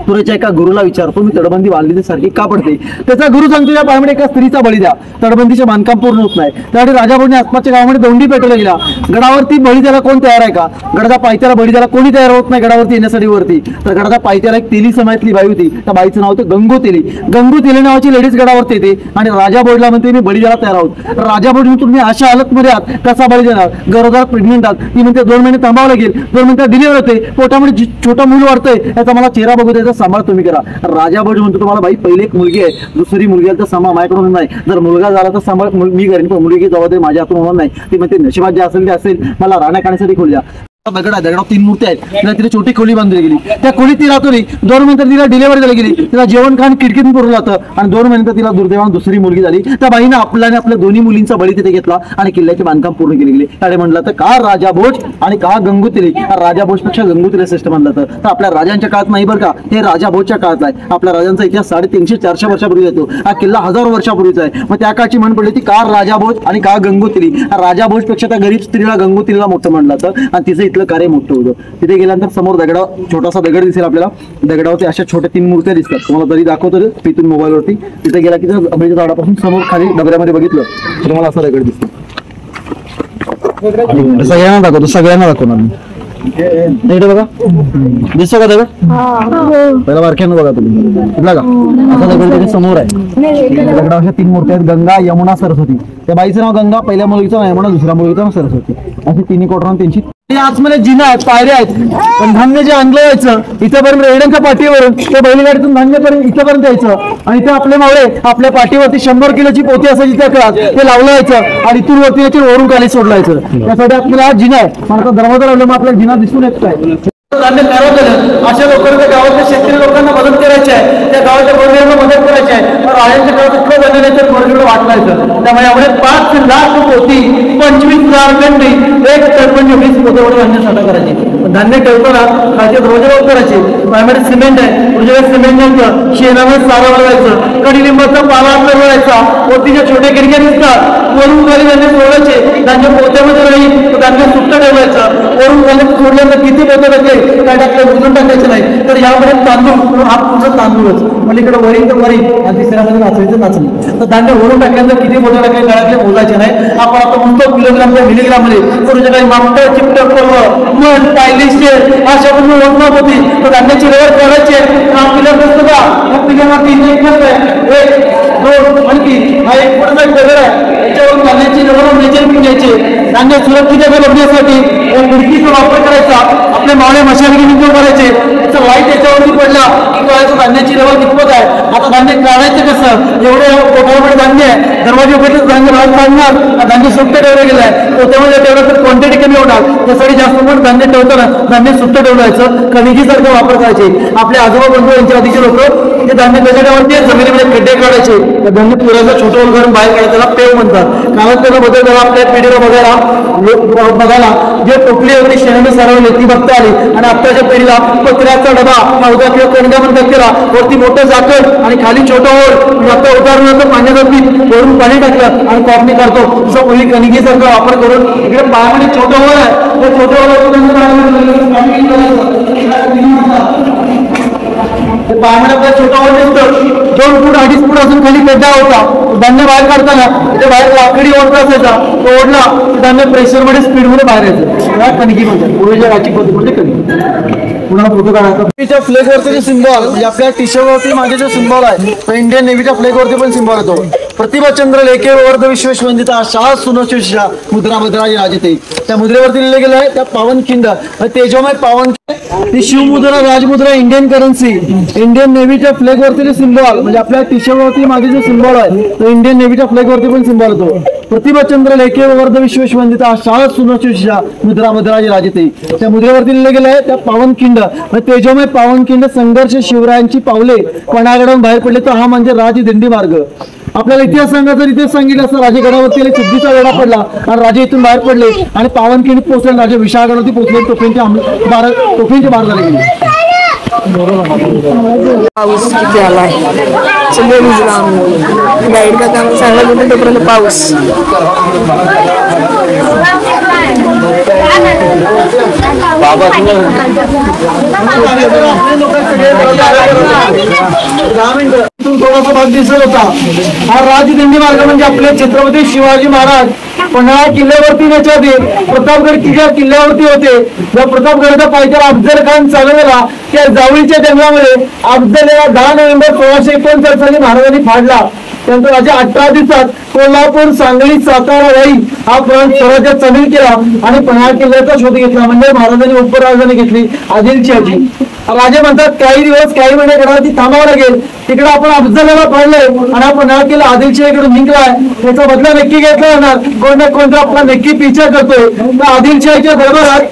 तुझ्या एका गुरुला विचारतो, मी तटबंदी बांधली सारखी का पडते. त्याचा गुरु सांगतो, या पायामध्ये एका स्त्रीचा बळी द्या, तटबंदीचे बांधकाम पूर्ण होत नाही. त्यासाठी राजा भोजने आसपासच्या गावामध्ये दोंडी पेटवल्या गेल्या. गडावरती बळी द्यायला कोण तयार आहे का, गडाच्या पायथ्याला बळी द्यायला कोणी तयार होत नाही गडावरती येण्यासाठी वरती. तर गडाच्या पायथ्याला एक तेली समाजातली बाई होती, त्या बाईचं नाव होतं गंगूतेली. गंगूतेली नावाची लेडीज गडावरती येते आणि राजा भोजला म्हणते, मी बळी द्यायला तयार आहोत. राजा भोज तुम्ही अशा हालतमध्ये आहात, कसा बळी देणार. गरोदर प्रेग्नेंट आहात, ती म्हणते 2 महिने थांबावं लागेल. 2 महिन्यात डिलिव्हर होते, पोटामध्ये छोटं मूल वाढतंय, याचा मला चेहरा बघू द्यायचा, सांभाळ तुम्ही करा. राजा भोज म्हणतो, तुम्हाला बाई पहिली एक मुलगी आहे, दुसरी मुलगी आहे तर सांभाळ माझ्याकडून नाही. जर मुलगा झाला तर सांभाळ मी करेन, पण मुलगी जबाबदारी माझ्या हातून होणार नाही. ती म्हणते, नशिबात जे असेल ते असेल, मला राहण्या खाण्यासाठी खोली द्या. दगड आहे, दगडावर 3 मूर्ती आहेत. तिला तिथे छोटी खोली बांधली गेली. त्या खोलीत ती राहतो. 2 महिन्यात तिला डिलिव्हरी झाली गेली. तिला जेवण खाण खिडकीतून पुरवलं जातं आणि 2 महिन्यात तिला दुर्दैवाने दुसरी मुलगी झाली. त्या बाईने आपल्या दोन्ही मुलींचा बळी तिथे घेतला आणि किल्ल्याचे बांधकाम पूर्ण केले गेले. त्याने म्हटलं तर का राजा भोज आणि का गंगूतिली. राजा भोजपेक्षा गंगूतिली श्रेष्ठ म्हणलं तर आपल्या राजांच्या काळात नाही बरं का, हे राजा भोजच्या काळात आहे. आपल्या राजांचा इतिहास 350-400 वर्षापूर्वी येतो. हा किल्ला हजारो वर्षापूर्वीचा आहे. मग त्या काळची म्हण पडली ती का राजा भोज आणि का गंगूतिली. राजा भोजपेक्षा त्या गरीब स्त्रीला गंगूतिलीला मोठं म्हणलं जातं आणि तिचं इथलं कार्य मोठं होतं. तिथे गेल्यानंतर समोर छोटासा दगड दिसेल आपल्याला. दगडावरती अशा छोट्या 3 मूर्त्या दिसतात. तुम्हाला तरी दाखवतो तिथून मोबाईलवरती. तिथे गेला की आंब्याच्या झाडापासून समोर खाली डबऱ्यामध्ये बघितलं तर तुम्हाला असा दगड दिसतो. सगळ्यांना दाखवणार मी. इकडे बघा, दिसतो का दगड. पहिला बारक्यानं बघा तुम्ही, कुठला का असा दगड त्याच्या समोर आहे. दगडावर अशा 3 मूर्त्या आहेत, गंगा, यमुना, सरस्वती. त्या बाईचं नाव गंगा, पहिल्या मुलगीचं नाव यमुना, दुसऱ्या मुलगीचं नाव सरस्वती. अशी 3 कोटरांना त्यांची आतमध्ये जिना आहेत, पायऱ्या आहेत. पण धान्य जे आणलं यायचं इथपर्यंत रेड्यांच्या पाठीवरून ते बैलगाडीतून धान्यपर्यंत इथपर्यंत यायचं आणि ते आपले मावळे आपल्या पाठीवरती 100 किलोची पोती असायची त्या काळात, ते लावलं जायचं आणि इथून वरती याची वरून खाली सोडलं जायचं. त्यासाठी आपल्याला हा जिना आहे. मला दरवाजा लावल्यामुळे आपल्याला जिना दिसून येत काय. धान्य तयार केलं, अशा लोकांना गावातल्या शेतकरी लोकांना मदत करायची आहे, त्या गावाच्या गोरगरिबांना मदत करायची आहे. राजांच्या काळात इतकं धान्य नाही तर गोरगरीब वाटवायचं. त्यामुळे यामुळे 5 लाख पोती, 25,000 खंडी, एक तटबंदी 20 पोत्यावर धान्य साठा करायची. धान्य ठेवताना खालचे दरवाजे करायचे. प्रायमरी सिमेंट आहे, तुझ्या सिमेंट नव्हतं, शेणामध्ये सारा वळवायचं, कडीलिंबाचा पाला वळवायचा, पोतीच्या छोट्या खिडक्या दिसतात, वरून खाली धान्य सोडायचे. धान्य पोत्यामध्ये नाही, धान्य सुट्ट ठेवायचं. वरून धान्य सोडल्यानंतर किती पोते टाकले काय टाकलं उजून टाकायचं नाही. तर यामध्ये तांदूळ, हा तुमचा तांदूळच, म्हणजे इकडे वरी तर वरी आणि तिसऱ्यामध्ये नाचवायचं नाचणी. तर धान्य वरून टाकल्यानंतर किती पोते टाकले गळ्यातले बोलायचे नाही. आपण आता म्हणतो किलोग्रामच्या मिलीग्राममध्ये तुझ्या काही मागतं चिपटं पर्व मन पायलिस्टेर अशा पण ओळखणार होती. तर धान्याची लेवर करायचे. हा पिलर दिसतो का, या पिलरवरती एक आहे, 1, 2 आणखी हा एक पुढचा दगड आहे. त्याच्यावरून धान्याची लेवर मेजरमेंट घ्यायचे. धान्य सुरक्षित बघण्यासाठी खिडकीचा वापर करायचा. आपले मावळे मशागती करायचे. त्याचा लाईट याच्यावरती पडला की कळायचं धान्याची लेवल कितपत आहे. आता धान्य काढायचं कसं, एवढं पोटामध्ये धान्य आहे, दरवाजे उघडले धान्य बाहेर काढणार, धान्य सुट्ट ठेवलं गेलं आहे, पोत्यामध्ये तेवढं तर क्वांटिटी कमी होणार, त्यासाठी जास्त पण धान्य ठेवताना धान्य सुट्ट ठेवण्याचं कणकीसारखं वापर करायचे. आपले आजोबा बंधू यांच्या आधीचे लोक ते धान्य त्याच्यावरती जमिनीमध्ये खड्डे काढायचे, धान्य पुराचं छोटं वगैरे बाहेर काढायचं, त्याला पेव म्हणतात. कारण त्याला बदल करा आपल्या पिढीला बघायला जे टोपली वगैरे शेणाने सारवली ती बघता आली, आणि आत्ताच्या पिढीला पत्र्याचा डबा नव्हता किंवा कणगा म्हणतात त्याला, वरती मोठं झाकण आणि खाली छोटं होल, आता उदाहरणार्थ पाण्याचं पीठ वरून पाणी टाकलं आणि कॉपनी काढतो, तसं मुली कणकीसारखा वापर करून इकडे पायामध्ये छोटं होल आहे, त्या छोट्या पायामध्ये आपल्या छोटा होल दिसतं, 2 फूट 2.5 फूट असून खाली गड्डा होता. धान्य बाहेर काढताना ते बाहेर लाकडी ओढला असायचा, तो ओढला धान्य प्रेशरमध्ये स्पीडमध्ये बाहेर यायचं, या कणकी म्हणतात. पूर्वीच्या राची पद्धतीमध्ये कणकी. पुन्हा फोटो काढायचा फ्लॅग वरती जे सिंबॉल म्हणजे आपल्या टी शर्टवरती माझे जो सिंबॉल आहे तो इंडियन नेव्हीच्या फ्लॅग वरती पण सिंबॉल येतो. प्रतिभाचंद्र लेखे वर्ध विश्वेशवंदिता शाह सुनशिषा मुद्रा मुद्रा राजते, त्या मुद्रेवरती लिहिलं गेलं आहे त्या पावनखिंड तेजोमय पावन ती शिवमुद्रा राजमुद्रा इंडियन करन्सी. इंडियन नेव्हीच्या फ्लॅग वरती जे सिंबॉल म्हणजे आपल्या टी शर्ट वरती माझे जो सिंबॉल आहे तो इंडियन नेव्हीच्या फ्लॅग वरती पण सिंबॉल येतो. प्रतिभाचंद्र लेखे वर्ध विश्वेशवंदिता शाह सुनशिषा मुद्रा मुद्रा राजते, त्या मुद्रेवरती लिहिलं गेलं आहे त्या पावनखिंड तेजोमय पावनखिंड संघर्ष शिवरायांची पावले पणागडावरून बाहेर पडले, तर हा म्हणजे राजदिंडी मार्ग. आपल्याला इतिहास सांगायचा इतिहास सांगितलं असं राजेगडावरती सिद्धीचा वेढा पडला आणि राजे इथून बाहेर पडले आणि पावनखिंडीत पोहोचले, राजे विशाळगडावरती पोहोचले, तोफींचे बार झाले गेले. पाऊस किती आलाय, सगळे भिजला, गाईड का काम सांगत होते तोपर्यंत पाऊस. थोडासा भाग दिसत होता. हा राजदिंडी मार्ग म्हणजे आपले छत्रपती शिवाजी महाराज पन्हाळा किल्ल्यावरती नेच्याआधी प्रतापगड किल्ल्यावरती होते. जेव्हा प्रतापगडचा पायथ्याला अफजल खान चालवलेला त्या जावळीच्या जंगलामध्ये अफजलला 10 नोव्हेंबर 1639 साली महाराजांनी फाडला. त्यानंतर राजा 18 दिवसात कोल्हापूर, सांगली, सातारा, वाई हा प्रांत स्वराज्यात सामील केला आणि पन्हाळा किल्ल्याचा शोध घेतला. म्हणजे महाराजांनी उपराजधानी घेतली आदिलशाही. राजे म्हणतात काही दिवस काही महिने गडावरती थांबावं लागेल, तिकडे आपण अफजलला फाडलंय आणि आपण पन्हाळा किल्ला आदिलशाहीकडून जिंकलाय, त्याचा बदला नक्की घेतला जाणार, कोण ना कोणता आपला नक्की पिछा करतोय. तर आदिलशाहीच्या दरबारात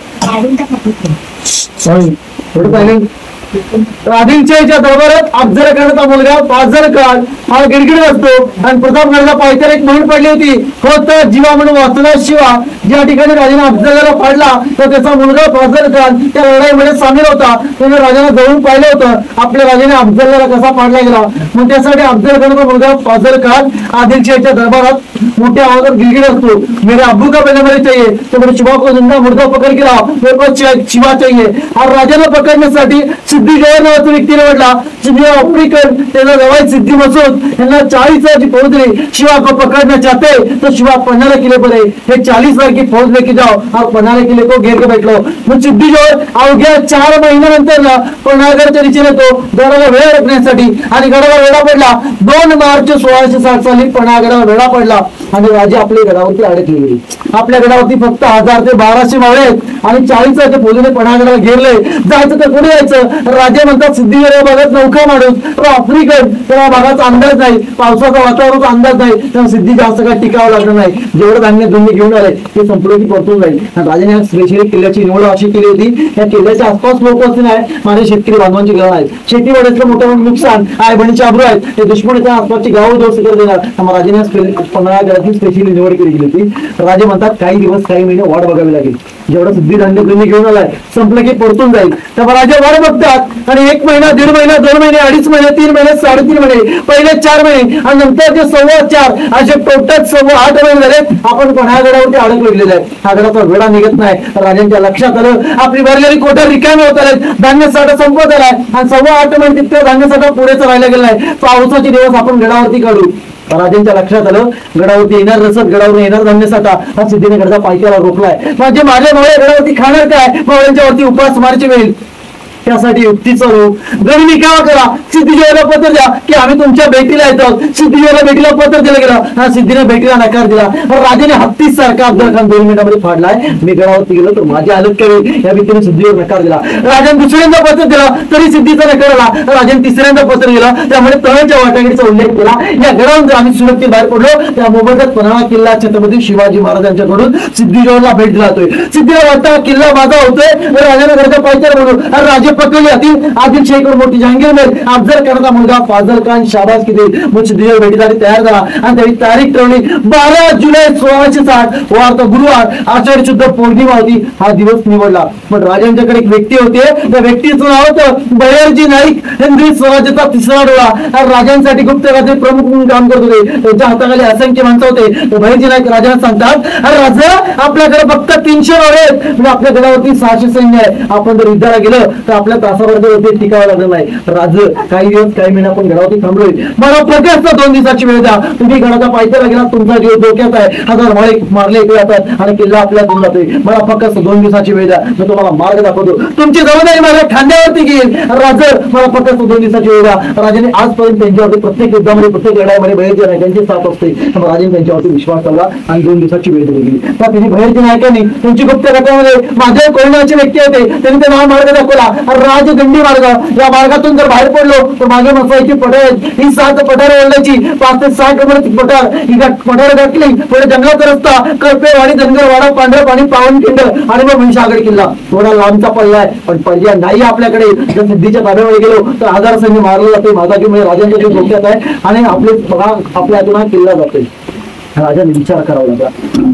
आदिलशाहीच्या दरबारात अफजल खानाचा मुलगा फाजल खान हा गिरगिट असतो आणि प्रतापगडला पायथ्याला एक म्हण पडली होती, होत जीवा म्हणून वाचला शिवा. ज्या ठिकाणी राजाने अफजलला फाडला तर त्याचा मुलगा फाजल खान त्या लढाईमध्ये सामील होता. त्याने राजाला जवळून पाहिलं होतं आपल्या राजाने अफजलला कसा फाडला गेला. मग त्यासाठी अफजल खानचा मुलगा फाजल खान आदिलशाहीच्या दरबारात मोठ्या आवाजात गिरगिट असतो, मेरे अब्बू का पहले चाहिए तो मेरे शिवा को जिंदा मुर्दा पकड के लाओ, मेरे को शिवा चाहिए. हा राजाला पकडण्यासाठी सिद्धी जोहर नावाचा व्यक्ती निवडला. सिद्धी आफ्रिकन त्याचा जवाई सिद्धी मसूद यांना 40 फौज दिली. शिवा को पकडना चाहते तो शिवा पन्हाळा किले पर हे 40 की फौज लेके जाओ. हा पन्हाळा किले को घेर के बैठलो. मग सिद्धी जोहर अवघ्या 4 महिन्यानंतर पन्हाळगडच्या दिशेने तो गडाला वेढा रखण्यासाठी आणि गडाला वेढा पडला. 2 मार्च 1660 साली पन्हाळगडाला वेढा पडला आणि राजे आपल्या गडावरती अडकले गेले. आपल्या गडावरती फक्त 1000 ते 1200 मावळे आहेत आणि 40 फौजेने पन्हाळगडाला घेरले. जायचं तर कुठे जायचं. राजे म्हणतात सिद्धीवर या भागात नौका माणूस तो आफ्रिकन, त्या भागाचा अंदाज नाही, पावसाचा वातावरणाचा अंदाज नाही, त्यामुळे सिद्धी जास्त काय टिकावं लागणार नाही. जेवढं धान्य तुम्ही घेऊन आले ते संपलं की परतून जाईल. राजाने स्पेशली किल्ल्याची निवड अशी केली होती या किल्ल्याच्या आसपास लोक असतील आहे माझे शेतकरी बांधवांची घरं आहेत, शेतीवाड्यातलं मोठं नुकसान आई बहिणीचे आब्रू आहेत, ते दुश्मनाच्या आसपासची गावं दोस्त कर देणार. त्यामुळे राजाने पन्हाळगडाची स्पेशली निवड केली गेली होती. राजे म्हणतात काही दिवस काही महिने वाट बघावी लागेल. जेवढं सिद्धी धान्य तुम्ही घेऊन आलाय संपलं की परतून जाईल. त्यामुळे राजे वाट बघतात आणि 1 महिना, 1.5 महिना, 2 महिने, 2.5 महिने, 3 महिने, 3.5 महिने, पहिले 4 महिने आणि नंतर जे 4.25 असे टोटल 8 महिने झाले आपण पन्हाळगडावरती अडकलो गेलेले आहे. हा गडाचा वेढा निघत नाही. राजांच्या लक्षात आलं आपली भरलेली कोठा रिकामी होत आले, धान्य साठा संपत आलाय आणि 8.25 महिने तितक्या धान्य साठा पुरेसा राहिला गेला नाही. पावसाचे दिवस आपण गडावरती काढू. राजांच्या लक्षात आलं गडावरती येणार रसद, गडावर येणार धान्य साठा हा सिद्धीने गडाचा पायथ्याला रोखलाय. म्हणजे माझे मावळे गडावरती खाणार काय, मावळ्यांच्या वरती उपास मारची वेळ. त्यासाठी युक्ती चालू गणिमी काय करा सिद्धीजीला पत्र द्या की आम्ही तुमच्या भेटीला येतो. सिद्धीजीला भेटीला पत्र दिलं गेलं, सिद्धीने भेटीला नकार दिला. राजाने हत्तीस सारखा अफजल खान 2 मिनिटांमध्ये फाडलाय. मी गडावरती गेलो तर माझी हालत करेल या भीतीने सिद्धीवर नकार दिला. राजाने दुसऱ्यांदा पत्र दिलं तरी सिद्धीचा नकार आला. राजाने तिसऱ्यांदा पत्र दिलं, त्यामुळे तळाच्या वाटाघाटीचा उल्लेख केला. या गडावरून जर आम्ही सुरक्षित बाहेर पडलो त्या मोबदल्यात पन्हाळा किल्ला छत्रपती शिवाजी महाराजांच्याकडून सिद्धीजवळला भेट दिला जातोय. सिद्धीला वाटतं किल्ला माझा होतोय, राजाने गडचा पायथ्यावर म्हणून राजे पकडले आदिलशाहीकडून मोठी जहांगीर मिळेल. अफजल खानाचा मुलगा फाजल खान शाबास किती मग सिद्धीजवळ भेटीसाठी तयार झाला आणि त्याची तारीख ठरवली 12 जुलै 1660 वार्ता गुरुवार आषाढी शुद्ध पौर्णिमा होती. हा दिवस निवडला. पण राजांच्याकडे एक व्यक्ती होते, त्या व्यक्तीचं नाव होतं बहिर्जी नाईक. हिंदवी स्वराज्याचा तिसरा डोळा. राजांसाठी गुप्तकाचे प्रमुख म्हणून काम करत होते. त्यांच्या हाताखाली असंख्य माणसं होते. बहिर्जी नाईक राजांना सांगतात, राजा आपल्याकडे फक्त 300 आहेत, म्हणजे आपल्या गडावरती 600 सैन्य आहे. आपण जर युद्धाला गेलं तर आपल्या तासाभर टिकावं लागणार नाही. राज काही दिवस काही महिना आपण गडावरती थांबलोय, मला प्रकाशचा 2 दिवसाची वेळ द्या. तुम्ही गडाचा पायथ्याला गेला तुमचा जीव धोक्यात आहे. 1000 माळे मारले इकडे जातात आणि किल्ला आपल्या दूर जातोय. मला फक्त 2 दिवसाची वेळ द्या, मी तुम्हाला मार्ग दाखवतो. तुमची जबाबदारी माझ्या खांद्यावरती घेईल. राज मला फक्त 2 दिवसाची वेळ द्या. राजाने आजपर्यंत त्यांच्यावरती प्रत्येक युद्धामध्ये प्रत्येक लढाईमध्ये बहिर्जी नायकांची साथ असते. राजाने त्यांच्यावरती विश्वास ठेवला आणि 2 दिवसाची वेळ दिली. त्या तिने बहिर्जी नायकांनी त्यांची गुप्त कथामध्ये माझे कोरोनाचे व्यक्ती होते त्यांनी ते नाव मार्ग दाखवला, राजगंडी मार्ग. या मार्गातून जर बाहेर पडलो तर मागे मसाईची पठार, ही 7 पठार ओढण्याची 5 ते 6 किलोमीटर पठार. ही पठार गाठली पुढे जंगलाचा रस्ता, करपेवाडी, धनगरवाडा, पांढरा पाणी, पावनखिंड आणि मग महिषागड किल्ला. थोडा लांबचा पल्ला आहे पण पर्याय नाही आपल्याकडे. जर सिद्धीच्या ताब्यामध्ये गेलो तर 1000 सैन्य मारलं जाते. माझा जीव म्हणजे राजांचा जीव धोक्यात आहे आणि आपले आपल्या हातून हा किल्ला जातोय. राजाने विचार करावा लागला.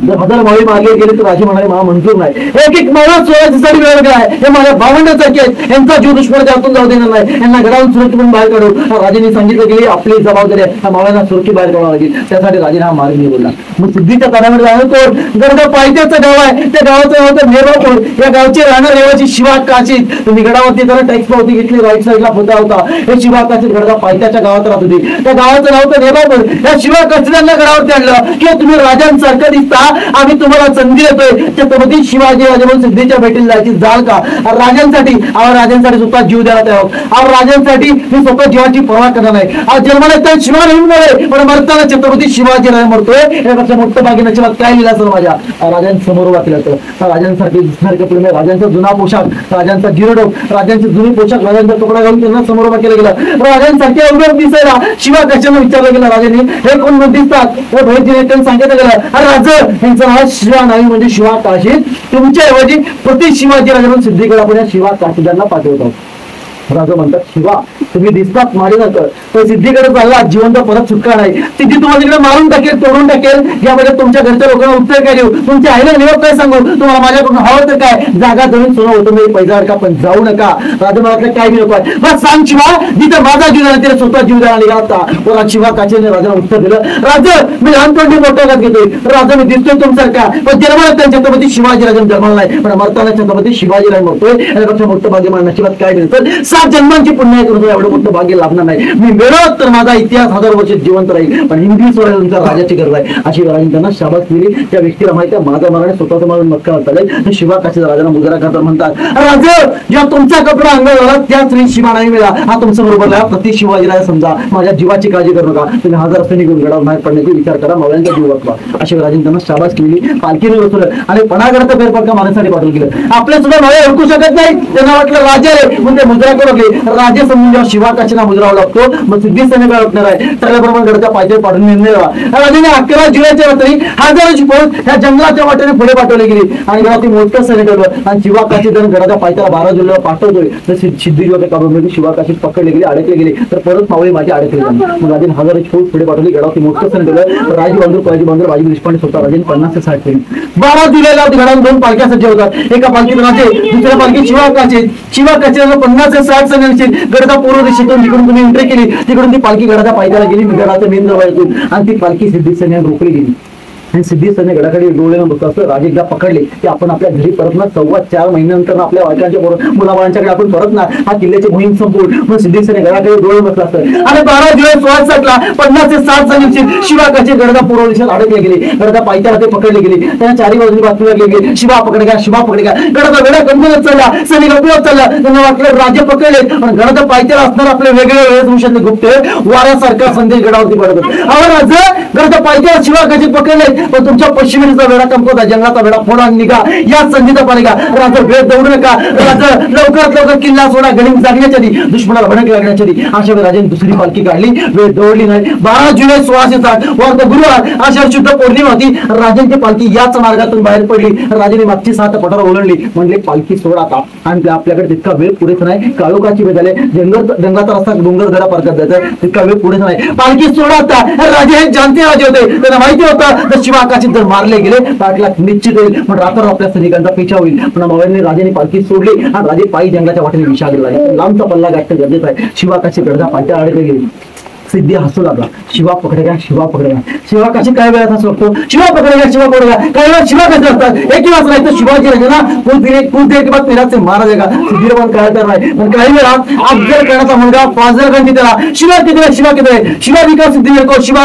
जर 1000 माळी मागे गेले तर राजे म्हणाले मला मंजूर नाही. एक माळा 16साठी वेगळा आहे. हे माझ्या भावंडासारखे आहेत, यांचा जीव दुश्मनाच्या हातून जाऊ देणार नाही. यांना गडावून सुरक्षित बाहेर काढू. राजाने सांगितलं की आपली जबाबदारी आहे, ह्या मावळ्यांना सुरक्षित बाहेर काढावं लागेल. त्यासाठी राजाने हा मार्ग निवडला. मग सिद्धीच्या ताब्यामध्ये जाणतो गडचा पायथ्याचं गाव आहे. त्या गावाचं नाव होतं नेवापूर. या गावचे राहणार रहिवासी शिवा काशीद. तुम्ही गडावरती जरा टॅक्स पावती घेतली, राईट साईडला होता होता हे शिवा काशीद गडचा पायथ्याच्या गावात राहत होती. त्या गावाचं नाव होतं नेवापूर. या शिवा काशीदांना गडावरती आणलं किंवा तुम्ही राजांसारखं दिसता, आम्ही तुम्हाला संधी देतोय. छत्रपती शिवाजी राजे म्हणून सिद्धीच्या भेटीला जायची जाल का? राजांसाठी स्वतः जीव द्यायला तयार आहोत. राजांसाठी मी स्वतः जीवाची पर्वा करणार नाही. आज जन्माला तर शिवा नाही मिळाले पण मरताना छत्रपती शिवाजी राजे मरतोय. यापेक्षा मोठं बाकी नशिबात काय लिहिलं असेल माझ्या राजांसमोर उभा केलं तर राजांसाठी दिसणार कपडे, राजांचा जुना पोशाख, राजांचा जिरडोक, राजांचे जुने पोशाख, राजांचा कपडा घालून त्यांना समोर उभा केला गेला. राजांसारखे अवघड दिसायला शिवा कशाने विचारलं गेलं. राजांनी हे कोण दिसतात? हे भैरजी सांगितलं गेलं राजा यांचं नाव शिवा नाही म्हणजे शिवा काशीद. तुमच्या ऐवजी प्रति शिवाजी राजा म्हणून सिद्धीकडे आपण शिवा काशीदांना पाठवतो. राजा म्हणतात शिवा तुम्ही दिसतात माझे नंतर पण सिद्धीकडे चालला जिवंत परत सुटका नाही. सिद्धी तुम्हाला तिकडे मारून टाकेल, तोडून टाकेल. यामध्ये तुमच्या घरच्या लोकांना उत्तर काय देऊ? तुमच्या आईला निरोप काय सांगू? तुम्हाला माझ्याकडून हवं तर काय? जागा जमीन सोनं होतं मी पैसा अडका पण जाऊ नका. राजा म्हणाला काय नको आहे बस सांग शिवा जिथे माझा जीव झाला तिथे स्वतः जीव द्यायला निघाला होता. शिवा काशीने राजाला उत्तर दिलं राजा मी लहानपणी मोठा घात घेतोय. राजा मी दिसतोय तुमसारखा पण जन्माला त्या छत्रपती शिवाजी राजा जन्माला नाही पण मरताना छत्रपती शिवाजी राजा मरतोय. यापेक्षा मोठं भाग्य मला नशिबात काय मिळतं? 7 जन्मांची पुण्य करून एवढं मोठं भाग्य लाभणार नाही. मी मिळत तर माझा इतिहास 1000 वर्ष जिवंत राहील पण हिंदवी स्वराज्याच्या राजाची गरज आहे अशी राजांनी त्यांना शाबास दिली. त्या व्यक्तीला माहिती आहे माझा मरण स्वतःचा मरण मक्का चालेल. शिवा काशीद राजाला मुजरा करतात म्हणतात राजा जेव्हा तुमचा कपडा अंगावर झाला त्या स्त्री शिवा नाही मिळाला. हा तुमचं बरोबर आहे. प्रति शिवाजी राजा समजा माझ्या जीवाची काळजी करू नका. तुम्ही 1000 सैनिक घेऊन गडावर बाहेर पडण्याची विचार करा. मावळ्यांचा जीव वाचवा अशी राजांनी त्यांना शाबास केली. पालखीने बसवलं आणि पणागडचं फेरफटका मारण्यासाठी पाठवलं गेलं. आपले सुद्धा मावळे ओळखू शकत नाही. त्यांना वाटलं राजा रे म्हणून ते मुजरा करू लागले. राजे समजून जेव्हा शिवा काशीदला मुजरावा लागतो मग सिद्धी सैन्य काय वाटणार आहे त्याप्रमाणे गडच्या पायथ्यावर पाठवून निर्णय झाला. राजाने 11 जुलैच्या रात्री हजारोची फौज ह्या जंगलाच्या वाटेने पुढे पाठवली गेली आणि गडावरती मोठं सैन्य ठेवलं आणि शिवा काशीद गडाच्या पायथ्याला 12 जुलैला पाठवतोय तर सिद्धीच्या काबूमध्ये शिवा काशीद पकडले गेले, अडकले गेले तर परत मावळे माझी अडकले. मग राजाने हजारोची फौज पुढे पाठवली. गडावरती मोठं सैन्य ठेवलं. राजी बांधूर बाजी देशपांडे स्वतः राजाने 50 ते 60 केली. 12 जुलैला गडावर 2 पालख्या सज्ज होतात. एका पालखीत राजे दुसऱ्या पालखीत शिवा काशीद. शिवा काशीदला 50 ते 60 सैन्याची गडचा पूर्व दिशेतून जिकडून तुम्ही एंट्री केली तिकडून ती पालखी गडाच्या पायथ्याला गेली. गडाचं मेन दरवाजातून आणि ती पालखी सिद्धी सैन्याने रोखली गेली. आणि सिद्धेश्वरने गडाकडे डोळे बसतो असं राजे एकदा पकडले की आपण आपल्या घरी परतणार 4.25 महिन्यानंतर आपल्या बायकांच्या मुलाबाळांच्याकडे आपण परतणार हा किल्ल्याची मोहीम संपून मग सिद्धेश्वरने गडाकडे डोळे बसला असतं आणि 12 जुलै 1660 50 ते 60 सैनिक शिवाकाचे गडदा पूर्व दिशेत अडकले गेले गडदा पायथ्याला ते पकडले गेले त्यांना चारी बाजूनी बातमी लागली गेली शिवा पकडेगा गडाचा वेळा कमी चालला सैनिक अपलोड चालला त्यांना वाटलं राज्य पकडले पण गडाचा पायथ्याला असणार आपले वेगळे वेळेस गुप्त वाऱ्यासारखा संदेश गडावरती पडत राज गडाचा पायथ्याला शिवाकाचे पकडले पण तुमच्या पश्चिमेचा वेळा कमकोता जंगलाचा वेळा फोडा निघा या संधीचा पालिका राजा वेळ दौडू नका राजा लवकरात लवकर किल्ला सोडा गणित जागण्याच्या आधी दुश्मनाला भडक लागण्याच्या आधी अशा वेळी राजाने दुसरी पालखी काढली वेळ दौडली नाही 12 जुलै 1660 वार्ता गुरुवार आषाढ शुद्ध पौर्णिमा होती राजांची पालखी याच मार्गातून बाहेर पडली राजाने मागची 7 पटार ओलांडली म्हणजे पालखी सोडा आता आणि आपल्याकडे तितका वेळ पुरेसा नाही काळोखाची वेळ झाले जंगलाचा रस्ता डोंगरगडा पार करता तितका वेळ पुरेसा नाही पालखी सोडा आता राजे हे जाणते राजे होते त्यांना माहिती होतं तर शिवाकाशी जर मारले गेले तर 8 लाख निश्चित होईल पण रात्र आपल्या सैनिकांचा पिछा होईल पण मावळ्यांनी राजाने पालखी सोडली आणि राजे पायी जंगलाच्या वाटेने विषागले लागले लांबचा पल्ला गाठणं गरजेचं आहे शिवाकाशी गडदा पायथ्या अडकले गेले सिद्धी हसू लागला शिवा पकडेगा शिवा कशी काय वेळात हसू लागतो शिवा पकडेगा काही वेळा शिवा कसे असतात एक दिवस नाही तर शिवाजी राजे ना कुल के बाद मेरा से मारा जाएगा सिद्धीला पण काय तर नाही पण काही वेळात अफजल खानाचा मुलगा फाजल खान त्याला शिवा किती शिवा विकास सिद्धी को शिवा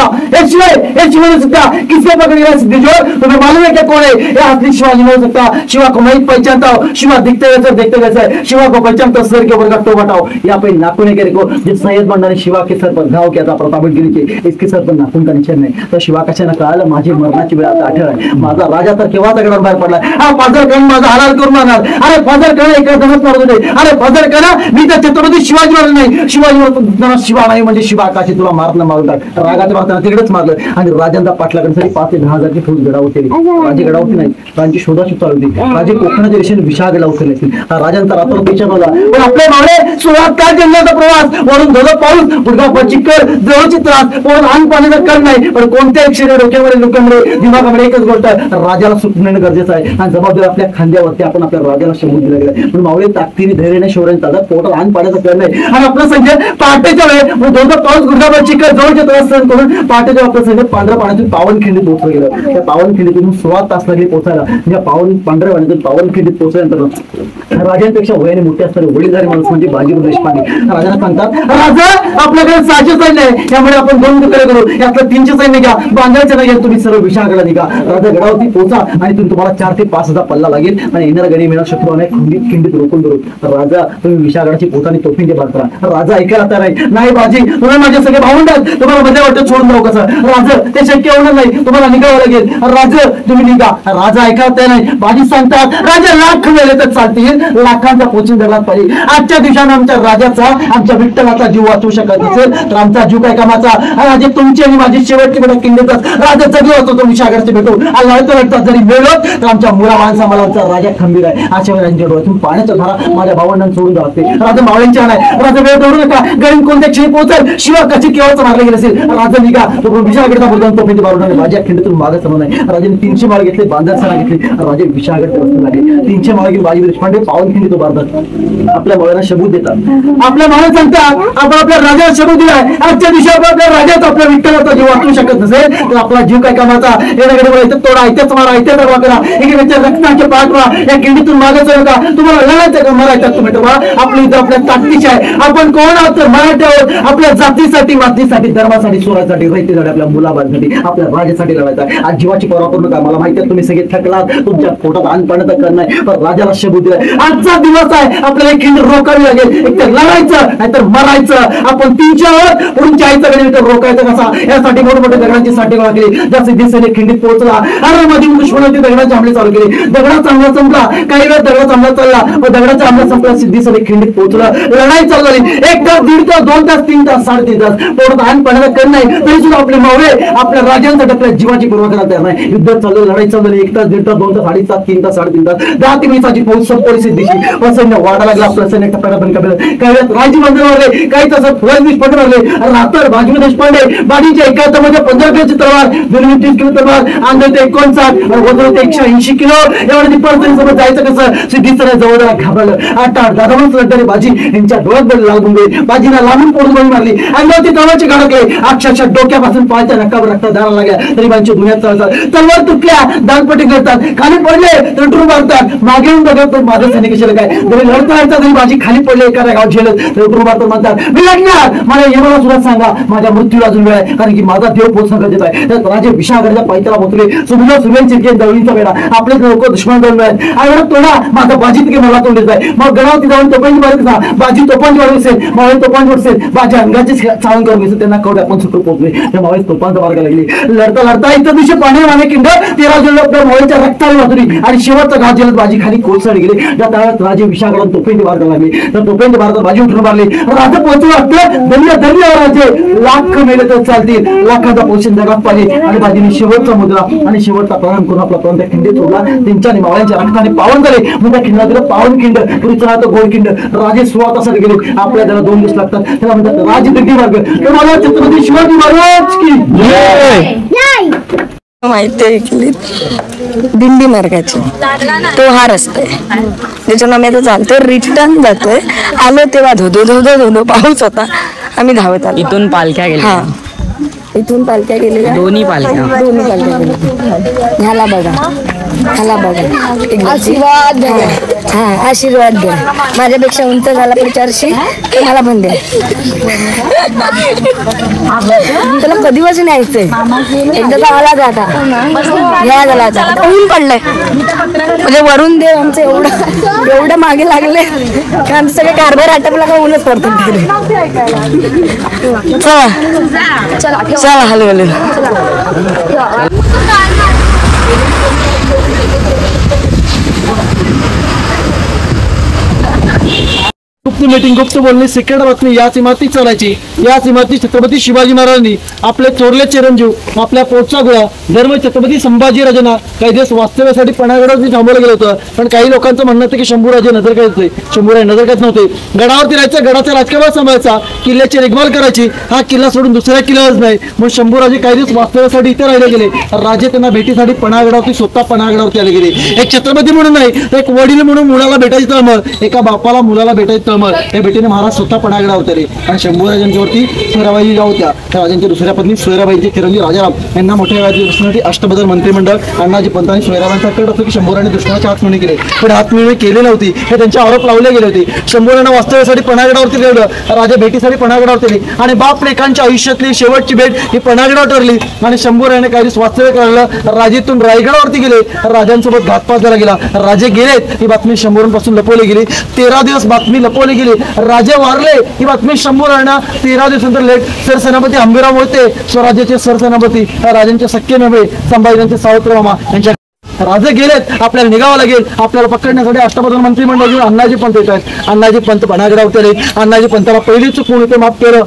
ने सकता किसने पकड़ेगा सिद्धि जो तुम्हें मालूम है क्या कौन है ये असली शिवाजी नहीं हो सकता शिवा को मैं पहचानता हूँ शिवा दिखते वैसे है शिवा को पहचानता सर के ऊपर का टोबा हटाओ यहाँ पे नाखून है को जिस सैयद बंडा ने शिवा के सर पर घाव किया था प्रतापगिरीचे इसके सर पर नाखून का निशान नाही तर शिवा कशाने कळालं माझी मरणाची वेळ आता आठवण आहे माझा राजा तर केव्हा दगडावर बाहेर पडलाय हा फाजल खान माझा हलाल करून मारणार अरे फाजल खान एका दमत मारत होते अरे फाजल खान मी तर छत्रपती शिवाजी महाराज नाही शिवाजी शिवा नाही म्हणजे शिवा काशी तुला मारणं मारून टाक रागाच्या मारताना तिकडेच मारलं आणि राजांचा पाठला करण्यासाठी 5 ते 10 हजारची फौज गडावर केली राजे गडावरती नाही राजांची शोधाशोध चालू होती राजे कोकणाच्या दिशेने विशाळगडला उतरले असतील राजांचा रात्र पेचा नव्हता पण आपले मावळे सुरुवात काय जंगलाचा प्रवास वरून धोधो पाऊस गुडघा चिक्कर जवळची त्रास पण आण पाण्याचा कर नाही पण कोणत्याही क्षणी डोक्यामध्ये लोकांमध्ये दिमागामध्ये एकच गोष्ट राजाला सुटणं गरजेचं आहे आणि जबाबदारी आपल्या खांद्यावरती आपण आपल्या राजाला शोधून दिला गेला पण मावळे ताकदीने धैर्याने शौर्याने चालतात पोटात आण पाण्याचा कर नाही आणि आपलं संजय पहाटेच्या वेळेस धोधो पाऊस गुडघा चिक्कर जवळचे त्रास सहन करून पहाटेच्या आपलं संजय पांढऱ्या पाण्यातून पावनखिंडीत पोहोचलं गेलं त्या पावनखिंडीतून 16 तास लागले पोहोचायला म्हणजे पांढऱ्या पाण्यातून पावनखिंडीत पोहोचल्यानंतर राजांपेक्षा वयाने मोठे असणारे वडीलधारी माणूस म्हणजे बाजीराव देशपांडे राजांना सांगतात राजा आपल्याकडे 600 सैन्य आहे त्यामुळे आपण 2 तुकडे करू यातलं 300 सैन्य घ्या बांधायचं नाही तुम्ही सर्व विशाळगडला निघा राजा गडावरती पोहोचा आणि तिथून तुम्हाला 4 ते 5 हजार पल्ला लागेल आणि येणारा गडी मिळणार शत्रूने खिंडीत रोखून धरू राजा तुम्ही विशाळगडाची पोतानी तोफींचे बांधता राजा ऐकायला तयार नाही बाजी तुम्ही माझे सगळे भावंडात तुम्हाला मजा वाटत सोडून जाऊ कसं राजा ते शक्य होणार नाही तुम्हाला निघावं लागेल राजा तुम्ही निघा राजा ऐकायला तयार नाही बाजी सांगतात राजा लाख वेळे तर चालतील लाखांचा पोचून धरला पाहिजे आजच्या दिवसानं आमच्या राजाचा आमच्या विठ्ठलाचा जीव वाचू शकत असेल तर आमचा जीव काय कामाचा राजे तुमची आणि माझी शेवटची भेट किल्ल्यातच राजा जगलो होतो तो विशाळगडचे भेटू लढता जरी मिळलो तर आमच्या मुला माणसा मला राजा खंबीर आहे अशा वेळेला डोळ्यातून पाण्याच्या धारा माझ्या भावंडांना सोडून जाते राजा मावळ्यांच्या नाही राजा वेळ दौडू नका गरीब कोणत्या क्षणी पोहोचेल शिवा कशी केव्हाच मारले गेले असेल राजा निघा तो विशाळगडचा बोलताना तो मारून माझ्या खिंडीतून मागे समोर नाही राजाने 300 माळ घेतले बांधासना घेतली राजे विशाळगड रस्ते लागले 300 माळ घेऊन बाजी देशपांडे पावनखिंडी तो बांधतात आपल्या मावळ्यांना शबूत देतात आपल्या मावळे सांगतात आपण आपल्या राजाला शबूत दिलाय आजच्या दिवशी आपण आपल्या राजाचा आपल्या विठ्ठलाचा जीव वाचू शकत नसेल तर आपला जीव काय कामाचा येण्याकडे इथं तोडा इथेच मारा इथे दरवा करा एकीमेच्या रक्ताचे पाठवा या खिंडीतून मागे चढू का तुम्हाला लढायचं का मरायचं तुम्ही ठरवा आपली इथं आपल्या ताकदीची आहे आपण कोण आहोत तर मराठी आहोत आपल्या जातीसाठी मातीसाठी धर्मासाठी स्वरासाठी रयतेसाठी आपल्या मुलाबाळांसाठी आपल्या राजासाठी लढायचं आहे आज जीवाची पर्वा करू नका मला माहिती आहे तुम्ही सगळे थकलात तुमच्या पोटात अन्न पाण्याचं कर नाही पण राजाला शबूत दिलाय आजचा दिवस आहे आपल्याला एक खिंड रोखावी लागेल एक तर लढायचं नाहीतर मरायचं आपण 300 आहोत म्हणून जायचं गडी तर रोखायचं कसा यासाठी मोठमोठ्या दगडांची साठी गोळा केली ज्या सिद्धीसेने खिंडीत पोहोचला अरे मध्ये दुश्मनाची दगडाचे हमले चालू केले दगडाचा हमला संपला काही वेळ दगडाचा हमला चालला पण दगडाचा हमला संपला सिद्धीसेने खिंडीत पोहोचला लढाई चालू झाली 1 तास 1.5 तास 2 तास 3 तास 3.5 तास पोटात अन्न पाण्याचं कर नाही तरी सुद्धा आपले मावळे आपल्या राजांसाठी आपल्या जीवाची पर्वा करायला तयार नाही युद्ध चालू लढाई चालू झाली 1 तास 1.5 तास 2 तास 2.5 तास 3 तास 3.5 तास 10 ते 20 फौज संपली सिद्धीची सैन्य वाढा लागला आपलं सैन्य टप्प्याला बंद केलं काही वेळात राजी बंद मारले काही तासात फुलांनी पट मारले राहतर भाजपा देशपांडे बाडीच्या एकाहत्तरमध्ये 15 किलोची तलवार, दुर्मी 30 किलो तलवार, अंदाजे 59, वजन 180 किलो. एवढं ती सोबत जायचं कसं? सिद्धीचं जवळ घाबरलं. 8 दादावून लढणारी बाजी यांच्या डोळ्यात बळी लागून गेली. बाजीला लांबून पोट बळी मारली. अंगावरती तलवारची गाडकले. अक्षरशः डोक्यापासून पायाच्या नकावर रक्त धारा लागल्या. गरिबांची दुनिया चालतात. तलवार तुटल्या, दानपट्टी करतात, खाली पडले तर टूर मारतात. मागे येऊन बघत पण माझं सैनिक कशाला काय? तरी लढता तरी बाजी खाली पडले. एखाद्या गाव झेलत तर टूर मारतात म्हणतात मी लढणार. मला यमला सुद्धा सांगा माझ्या मृत्यूला अजून वेळ आहे, कारण की माझा देव पोचणं गरजेचं आहे. त्यात राजे विषागरच्या पायथ्याला पोचले. सुभद्रा सूर्यन चिरके दवळीचा वेळा आपले लोक दुश्मन दोन मिळाले. एवढा तोडा माझा बाजी तिथे मला तोंड देत आहे. मग गणावती जाऊन तोफांची मारत बाजी तोफांची वाढ असेल, मावळे तोफांची असेल, बाजी अंगाची चाळण करून घेसेल. त्यांना कवडे आपण सुटून पोहोचले. त्या मावळे तोफांचा मार्ग लागली. लढता लढता इतर दिवशी पाणी माने किंड 13 जण आपल्या मावळीच्या रक्ताने वाचली आणि शेवटचा घात झेलत बाजी खाली कोसळली गेली. त्या काळात राजे विषागरात तोफेंची मार्ग लागली. तर तोफेंच्या भारतात बाजी उठून मारली. राजा पोहोचलं वाटलं धन्य राजे लाख मेले तर चालतील, लाखाचा पोषण जगात पाहिजे. आणि बाजीने शेवटचा मुद्रा आणि शेवटचा प्रणाम करून आपला प्राण त्या खिंडीत सोडला. त्यांच्या मावळ्यांच्या रक्ताने पावन झाले. मग त्या खिंडात दिलं पावन खिंड, पुढचं नातं गोड खिंड. राजे 16 तासात गेले. आपल्या त्याला 2 दिवस लागतात. त्याला म्हणतात राजदिंडी मार्ग. तुम्हाला छत्रपती शिवाजी महाराज की माहिती दिंडी मार्गाची तो हा रस्ता आहे ज्याच्यानं आम्ही आता चालतोय. रिटर्न जातोय. आलो तेव्हा धोधो पाऊस होता. आम्ही धावत आलो. इथून पालख्या गेल्या. हा इथून पालख्या गेलेल्या. दोन्ही पालख्या गेलेल्या. ह्याला बघा आशीर्वाद द्या. हा आशीर्वाद द्या. माझ्यापेक्षा उंच झाला प्रचारशी मला पण द्या. त्याला कधीपासून यायचंय. एकदा तर आला जाता घ्या झाला आता ऊन पडलंय. म्हणजे वरून देव आमचं एवढं मागे लागले की आमचं सगळे कारभार आटपला का ऊनच पडतो. चला हॅलो गुप्त मीटिंग, गुप्त बोलणी, सिक्रेट बातमी याच इमारतीत चालायची. याच इमारतीत छत्रपती शिवाजी महाराजांनी आपले थोरले चिरंजीव आपल्या पोटचा गोळा धर्म छत्रपती संभाजीराजांना काही दिवस वास्तव्यासाठी पणागडावरती थांबवलं गेलं होतं. पण काही लोकांचं म्हणणं होतं की शंभूराजे नजरकैद होते. शंभूराजे नजरकैद नव्हते. गडावरती राहायचं, गडाचा राजकारभार सांभाळायचा, किल्ल्याची देखभाल करायची. हा किल्ला सोडून दुसऱ्या किल्ल्यावरच नाही. मग शंभूराजे काही दिवस वास्तव्यासाठी इथे राहिले गेले. राजे त्यांना भेटीसाठी पणागडावरती स्वतः पणागडावरती आले गेले. एक छत्रपती म्हणून नाही, एक वडील म्हणून मुलाला भेटायची तळमळ, एका बापाला मुलाला भेटायची तळमळ. या भेटीने महाराज स्वतः पणागडावरती आले आणि शंभूराजांच्यावरती सोयराबाई ज्या होत्या त्या राजांच्या दुसऱ्या पत्नी सोयराबाईचे चिरंजीव राजाराम यांना मोठ्या राज्यासाठी अष्टबदल मंत्रिमंडळ अण्णाजी पंत आणि सोयराबाईंचा कट असतो की शंभूराने दुष्काळाची हातमिळवणी केली. पण हातमिळवणी केली नव्हती हे त्यांचे आरोप लावले गेले होते. शंभूराने वास्तव्यासाठी पणागडावरती ठेवलं. राजा भेटीसाठी पणागडावर ठेवली आणि बाप लेकांच्या आयुष्यातली शेवटची भेट ही पणागडावर ठरली. आणि शंभूराने काही दिवस वास्तव्य करायला राजेतून रायगडावरती गेले. राजांसोबत घातपात झाला गेला. राजे गेलेत ही बातमी शंभूरांपासून लपवली गेली. 13 दिवस बातमी लपवली गेली. राजे वारले ही बातमी शंभूरांना 13 दिवसानंतर लेट सरसेनापती हंबीरराव मोहिते स्वराज्याचे सरसेनापती राजांचे सख्खे नव्हे संभाजीराजांचे सावत्र मामा यांच्या राजे गेलेत. आपल्याला निघावं लागेल. आपल्याला पकडण्यासाठी अष्टबदल मंत्रिमंडळ घेऊन अण्णाजी पंत येत आहेत. अण्णाजी पंत पणागडावरती आले. अण्णाजी पंताला पहिली चूक म्हणून ते माफ केलं,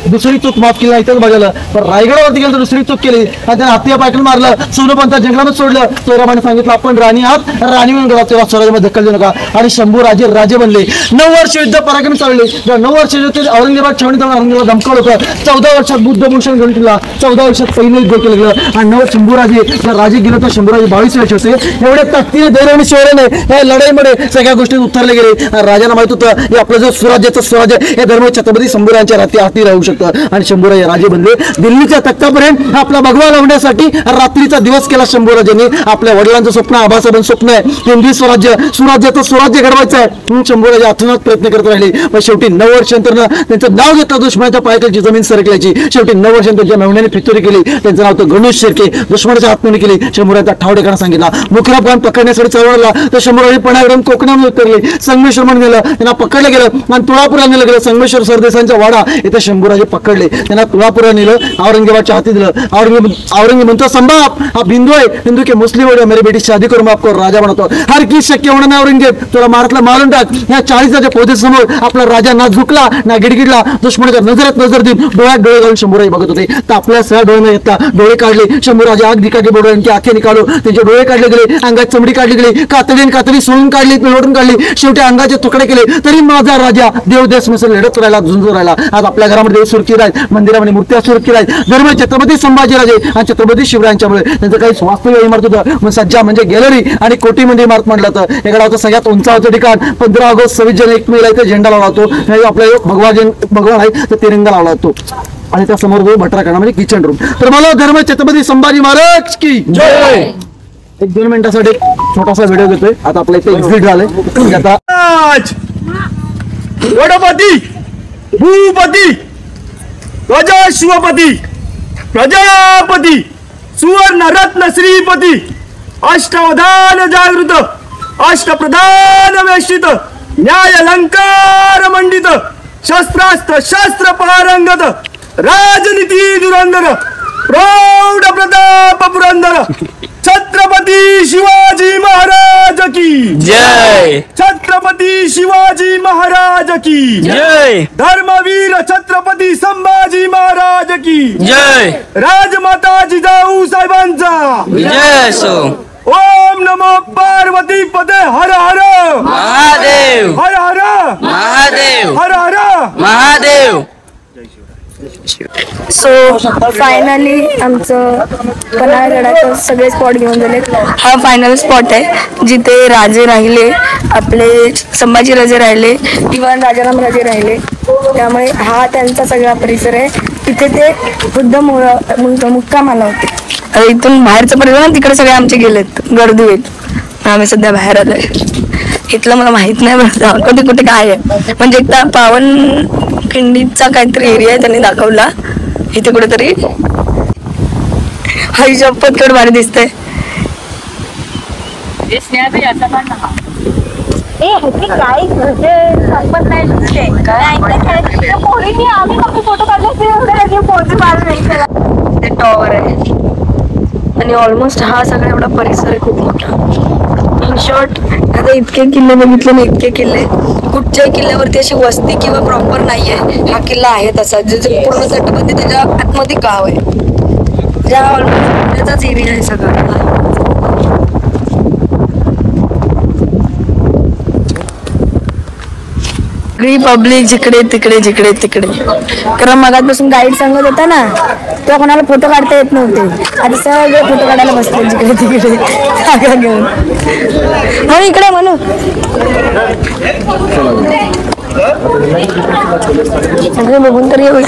दुसरी चूक माफ केली नाही. इथंच बघायला पण रायगडावरती गेलं तर दुसरी चूक केली आणि त्याने हत्या पायकून मारलं. सोनोपंत जंगलात सोडलं. सोयराबाईने सांगितलं आपण राणी आहात, राणी म्हणून गेला तेव्हा स्वराज्यामध्ये दखल देऊ नका. आणि शंभूराजे राजे बनले. 9 वर्ष युद्ध पराक्रमी चालले. 9 वर्ष युद्ध औरंगाबाद छावणी जाऊन औरंगाबाद धमकावलं होतं. 14 वर्षात बुद्धभूषण घेऊन केला. 14 वर्षात पहिलं युद्ध केलं गेलं. आणि 9 शंभूराजे जर राजे गेले तर शंभूराजे 22 वर्ष होते. एवढे ताकदीने धैर्य आणि शौर्याने या लढाईमध्ये सगळ्या गोष्टी उतरले गेले. राजांना माहित होतं की आपलं जो स्वराज्य हे धर्म छत्रपती शंभूराजांच्या हाती राहू शकतं. आणि शंभूराजे राजे बनले. दिल्लीच्या तख्तापर्यंत आपला भगवा लावण्यासाठी रात्रीचा दिवस केला शंभूराजांनी. आपल्या वडिलांचं स्वप्न आबासाहेबांचं स्वप्न आहे हिंदवी सुराज्याचं स्वराज्य घडवायचं आहे म्हणून शंभूराजे अथानात प्रयत्न करत राहिले. पण शेवटी 9 वर्षांतर त्यांचं नाव घेतलं दुश्मनाच्या पायाखालची जमीन सरकल्याची. शेवटी 9 वर्षांत त्यांच्या मेहण्याने फितुरी केली. त्यांचं नाव होतं गणेश शिर्के. दुश्मनाच्या हातमिळवणी केली. शंभूराजांचा ठाव ठिकाणा सांगितला. मुखराब खान पकडण्यासाठी चळवळला तर शंभूराजे पणागडावरून कोकणामध्ये उतरले. संगमेश्वर म्हणून गेलं. त्यांना पकडलं गेलं आणि तुळापूरला नेलं गेलं. संगमेश्वर सरदेसांचा वाडा इथे शंभूराजे पकडले. त्यांना तुळापूरला नेलं. औरंगाबादच्या हाती दिलं. औरंगजेब म्हणतो संभाप हा बिंदू आहे. हिंदू के मुस्लिम हो मेरी बेटी शादी करून माफ कर. राजा म्हणतो हर की शक्य होणार नाही औरंगजेब, तुला मारतला मारून टाक. या 40च्या पोहोचेसमोर आपला राजा ना झुकला ना गिडगिडला. दुश्मनाच्या नजरेत नजर देऊन डोळ्यात डोळे घालून शंभूराजे बघत होते. तर आपल्या सगळ्या डोळ्याने घेतला. डोळे काढले. शंभूराजे आग दिकाठी बोडव्यांची आखे निकालो. त्यांचे डोळे काढले गेले. अंगात चमडी काढली गेली. कातडी सोडून काढली, लोटून काढली. शेवटी अंगाचे तुकडे केले. तरी माझा राजा देव देश मिसळ लढत राहिला, झुंजून राहिला. आज आपल्या घरामध्ये सुरू केला आहे, मंदिरामध्ये मूर्त्या सुरू केल्या आहेत. धर्म छत्रपती संभाजीराजे आणि छत्रपती शिवरायांच्यामुळे त्यांचं काही वास्तव्य इमारत होतं. मग सज्जा म्हणजे गॅलरी आणि कोटीमध्ये इमारत म्हटलं तर एकडा होतं सगळ्यात उंचावरचं ठिकाण. 15 ऑगस्ट 26 जानेवारी 1 मेला इथे झेंडा लावला जातो. आपला भगवान आहे तर तिरंगा लावला जातो. आणि त्या समोर जो भटराखाना म्हणजे किचन रूम. तर मला धर्म छत्रपती संभाजी महाराज की जय. 1-2 मिनिटासाठी छोटासा व्हिडिओ घेतोय. आता आपल्या इथे एक्झिट झालंय. आता गणपती भूपती प्रजाशिवपती प्रजापती सुवर्ण रत्न श्रीपती अष्टावधान जागृत अष्टप्रधान वेशित न्याय अलंकार मंडित शस्त्रास्त्र शस्त्र पारंगत राजनीती धुरंधर प्रौढ प्रताप पुरंदर छत्रपती शिवाजी महाराज की जय. छत्रपती शिवाजी महाराज की जय. धर्मवीर छत्रपती संभाजी महाराज की जय. राजमाता जिजाऊ साहेबांचा जय असो. ओम नमो पार्वती पदे हर हर महादेव. हर हर महादेव. हर हर महादेव. सो फायनली आमचं पन्हाळगडाचं सगळे स्पॉट घेऊन झाले. हा फायनल स्पॉट आहे जिथे राजे राहिले, आपले संभाजीराजे राहिले, इव्हन राजाराम राजे राहिले. त्यामुळे हा त्यांचा सगळा परिसर आहे. तिथे ते खुद्द मुक्कामाला होते. इथून बाहेरचं परिसर ना तिकडे सगळे आमचे गेलेत, गर्दी आहेत. आम्ही सध्या बाहेर आलोय. इथलं मला माहित नाही बरं कुठे कुठे काय आहे. म्हणजे एकदा पावन खिंडीचा काहीतरी एरिया आहे त्यांनी दाखवला इथे कुठेतरी. हाई शपथ केवढं भारी दिसतंय. टॉवर आहे आणि ऑलमोस्ट हा सगळा एवढा परिसर आहे खूप मोठा. इन शॉर्ट आता इतके किल्ले बघितले ना, इतके किल्ले. कुठच्याही किल्ल्यावरती अशी वस्ती किंवा प्रॉपर नाहीये. हा किल्ला आहे तसा जे पूर्ण तटबंदी त्याच्या आतमध्ये गाव आहे. ज्या ऑलमोस्ट त्याचाच एरिया आहे सगळा. सगळी पब्लिक जिकडे तिकडे जिकडे तिकडे. कारण मगातपासून गाईड सांगत होता ना तेव्हा कोणाला फोटो काढता येत नव्हते. आता सगळे फोटो काढायला बसले जिकडे तिकडे जागा घेऊन. म्हणून इकडे म्हणून सगळे बघून तरी येऊया.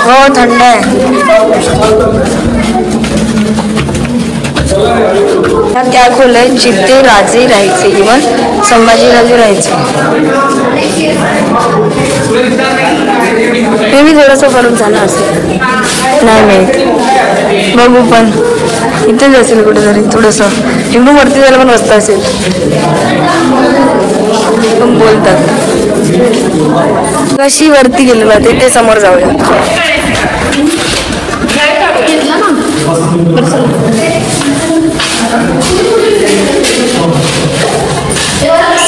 हो थंड आहे. त्या खोल्या जिथे राजे राहायचे, इव्हन संभाजीराजे राहायचे. ते मी थोडंसं फरक झाला असेल, नाही माहित. बघू पण इथेच असेल कुठेतरी थोडंसं. इकडून वरती जायला पण रस्ता असेल पण बोलतात. कशी वरती गेलेलो आहे ते समोर जाऊया.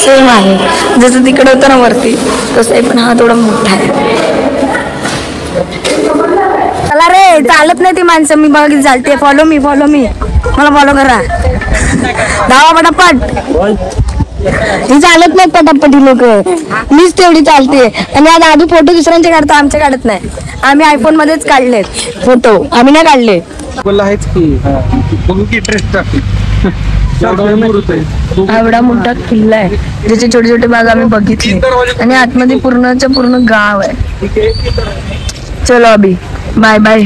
सेम आहे जसं तिकडे होतं ना वरती तसं आहे, पण हा थोडा मोठा आहे. चला रे, चालत नाही ती माणसं. मी बघ चालते. फॉलो मी मला फॉलो करा. धावा पटापट. ही चालत नाहीत पटापट ही लोक. मीच तेवढी चालते. आणि आता आधी फोटो दुसऱ्यांचे काढतो, आमचे काढत नाही. आम्ही आयफोन मध्येच काढलेत फोटो, आम्ही नाही काढले. एवढा मोठा किल्ला आहे ज्याचे छोटे छोटे भाग आम्ही बघितले आणि आतमध्ये पूर्णच्या पूर्ण गाव आहे. चलो अभि बाय बाय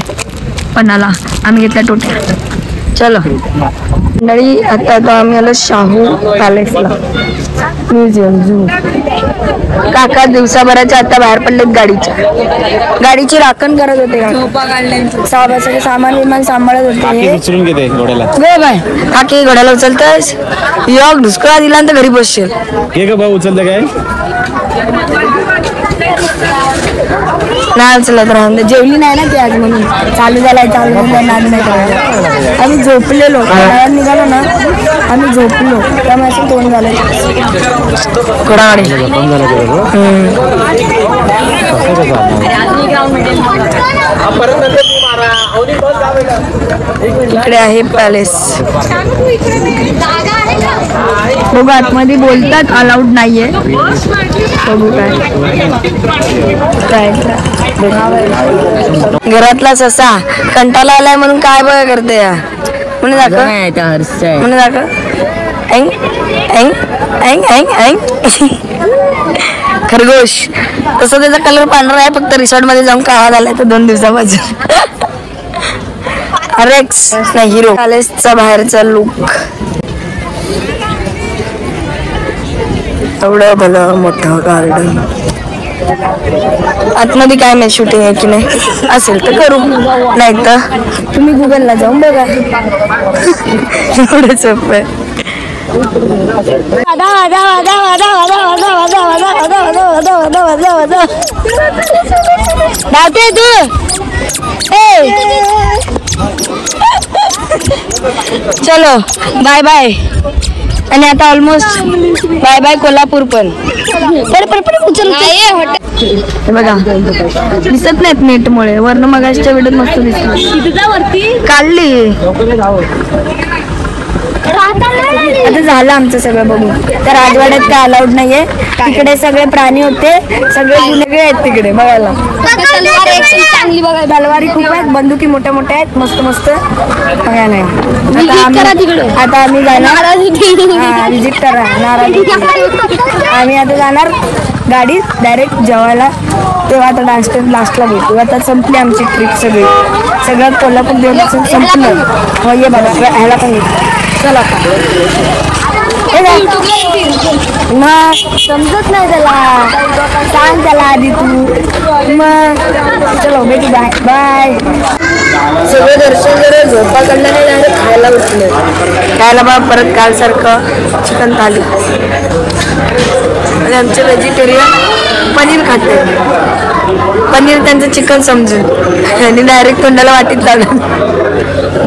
पन्हाळा. आम्ही घेतल्या टोट्या. चलो मंडळी, आता आम्ही आलो शाहू पॅलेसला. Museum zoo. काका दिवसाभराच्या आता बाहेर पडलेत गाडीची राखण करत होते. सगळे सामान विमान सांभाळत होते. उचलून घेते घोड्याला. वे बाय काकी घोड्याला उचलतायस. योग दुष्काळ दिला तर घरी बसशील. हे का भाऊ उचलतं काय? नाही उचलत राहून दे. जेवली नाही ना ती आज म्हणून. चालू झालाय नाद नाही करायचं. आम्ही झोपलेलो बाहेर निघालो ना, आम्ही झोपलो त्यामुळे असं तोंड झालं. घोडागाडी झालं इकडे आहे पॅलेस. बघू आतमध्ये बोलतात अलाउड नाहीये. बघू काय घरातला ससा कंटाळा आलाय म्हणून काय बघा करते या म्हणून दाखव ऐंग ऐंग ऐंग ऐंग ऐंग खरगोश. तसं त्याचा कलर पांढरा आहे, फक्त रिसॉर्ट मध्ये जाऊन काळा झालाय तो 2 दिवसापासून. अरेक्स नाही हिरो. पॅलेसचा बाहेरचा लुक एवढं भलं मोठं गार्डन. आतमध्ये काय नाही शूटिंग आहे की नाही, असेल तर करू, नाही तर तुम्ही गुगलला जाऊन बघा. एवढं सोपं आहे. धावते तू. चलो बाय बाय. आणि आता ऑलमोस्ट बाय बाय कोल्हापूर पण. बघा दिसत नाहीत नेटमुळे. वर्ण मगाच्या व्हिडिओत मस्त दिसत काढली. आता झालं आमचं सगळं बघून. तर राजवाड्यात काय अलाउड नाहीये. तिकडे सगळे प्राणी होते, सगळे जुने आहेत तिकडे बघायला. तलवारी खूप आहेत, बंदुकी मोठ्या मोठ्या आहेत, मस्त मस्त बघायला. आता आम्ही जाणार विजिट करा नारायण. आम्ही आता जाणार गाडीत डायरेक्ट जेवायला. तेव्हा आता डान्स लास्टला भेटू. आता संपली आमची ट्रिप सगळी. सगळं कोल्हापूर देवस्थान संपलं. हो ये बघा ह्याला पण येतो. चला मग समजत नाही त्याला, सांग त्याला आधी तू. मग चलो भेटू. Bye bye. सगळं दर्शन जरा झोपा काढलं नाही, डायरेक्ट खायला उठले. खायला बा परत कालसारखं चिकन थाली. आणि आमचे व्हेजिटेरियन पनीर खाते. पनीर त्यांचं चिकन समजून आणि डायरेक्ट तोंडाला वाटीत लागलं.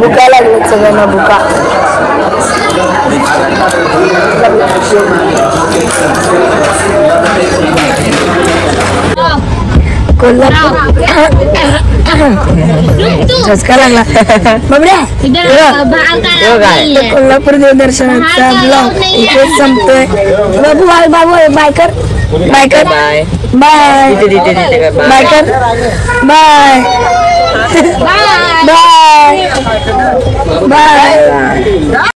भुका लागलं सगळ्यांना भुका. कोल्हापूर झटका लागला. कोल्हापूर देवदर्शनाचा ब्लॉग इथेच संपतोय. बाबू बाय बाबू बाय कर. बाय कर. बाय बाय बाय कर. Bye bye bye.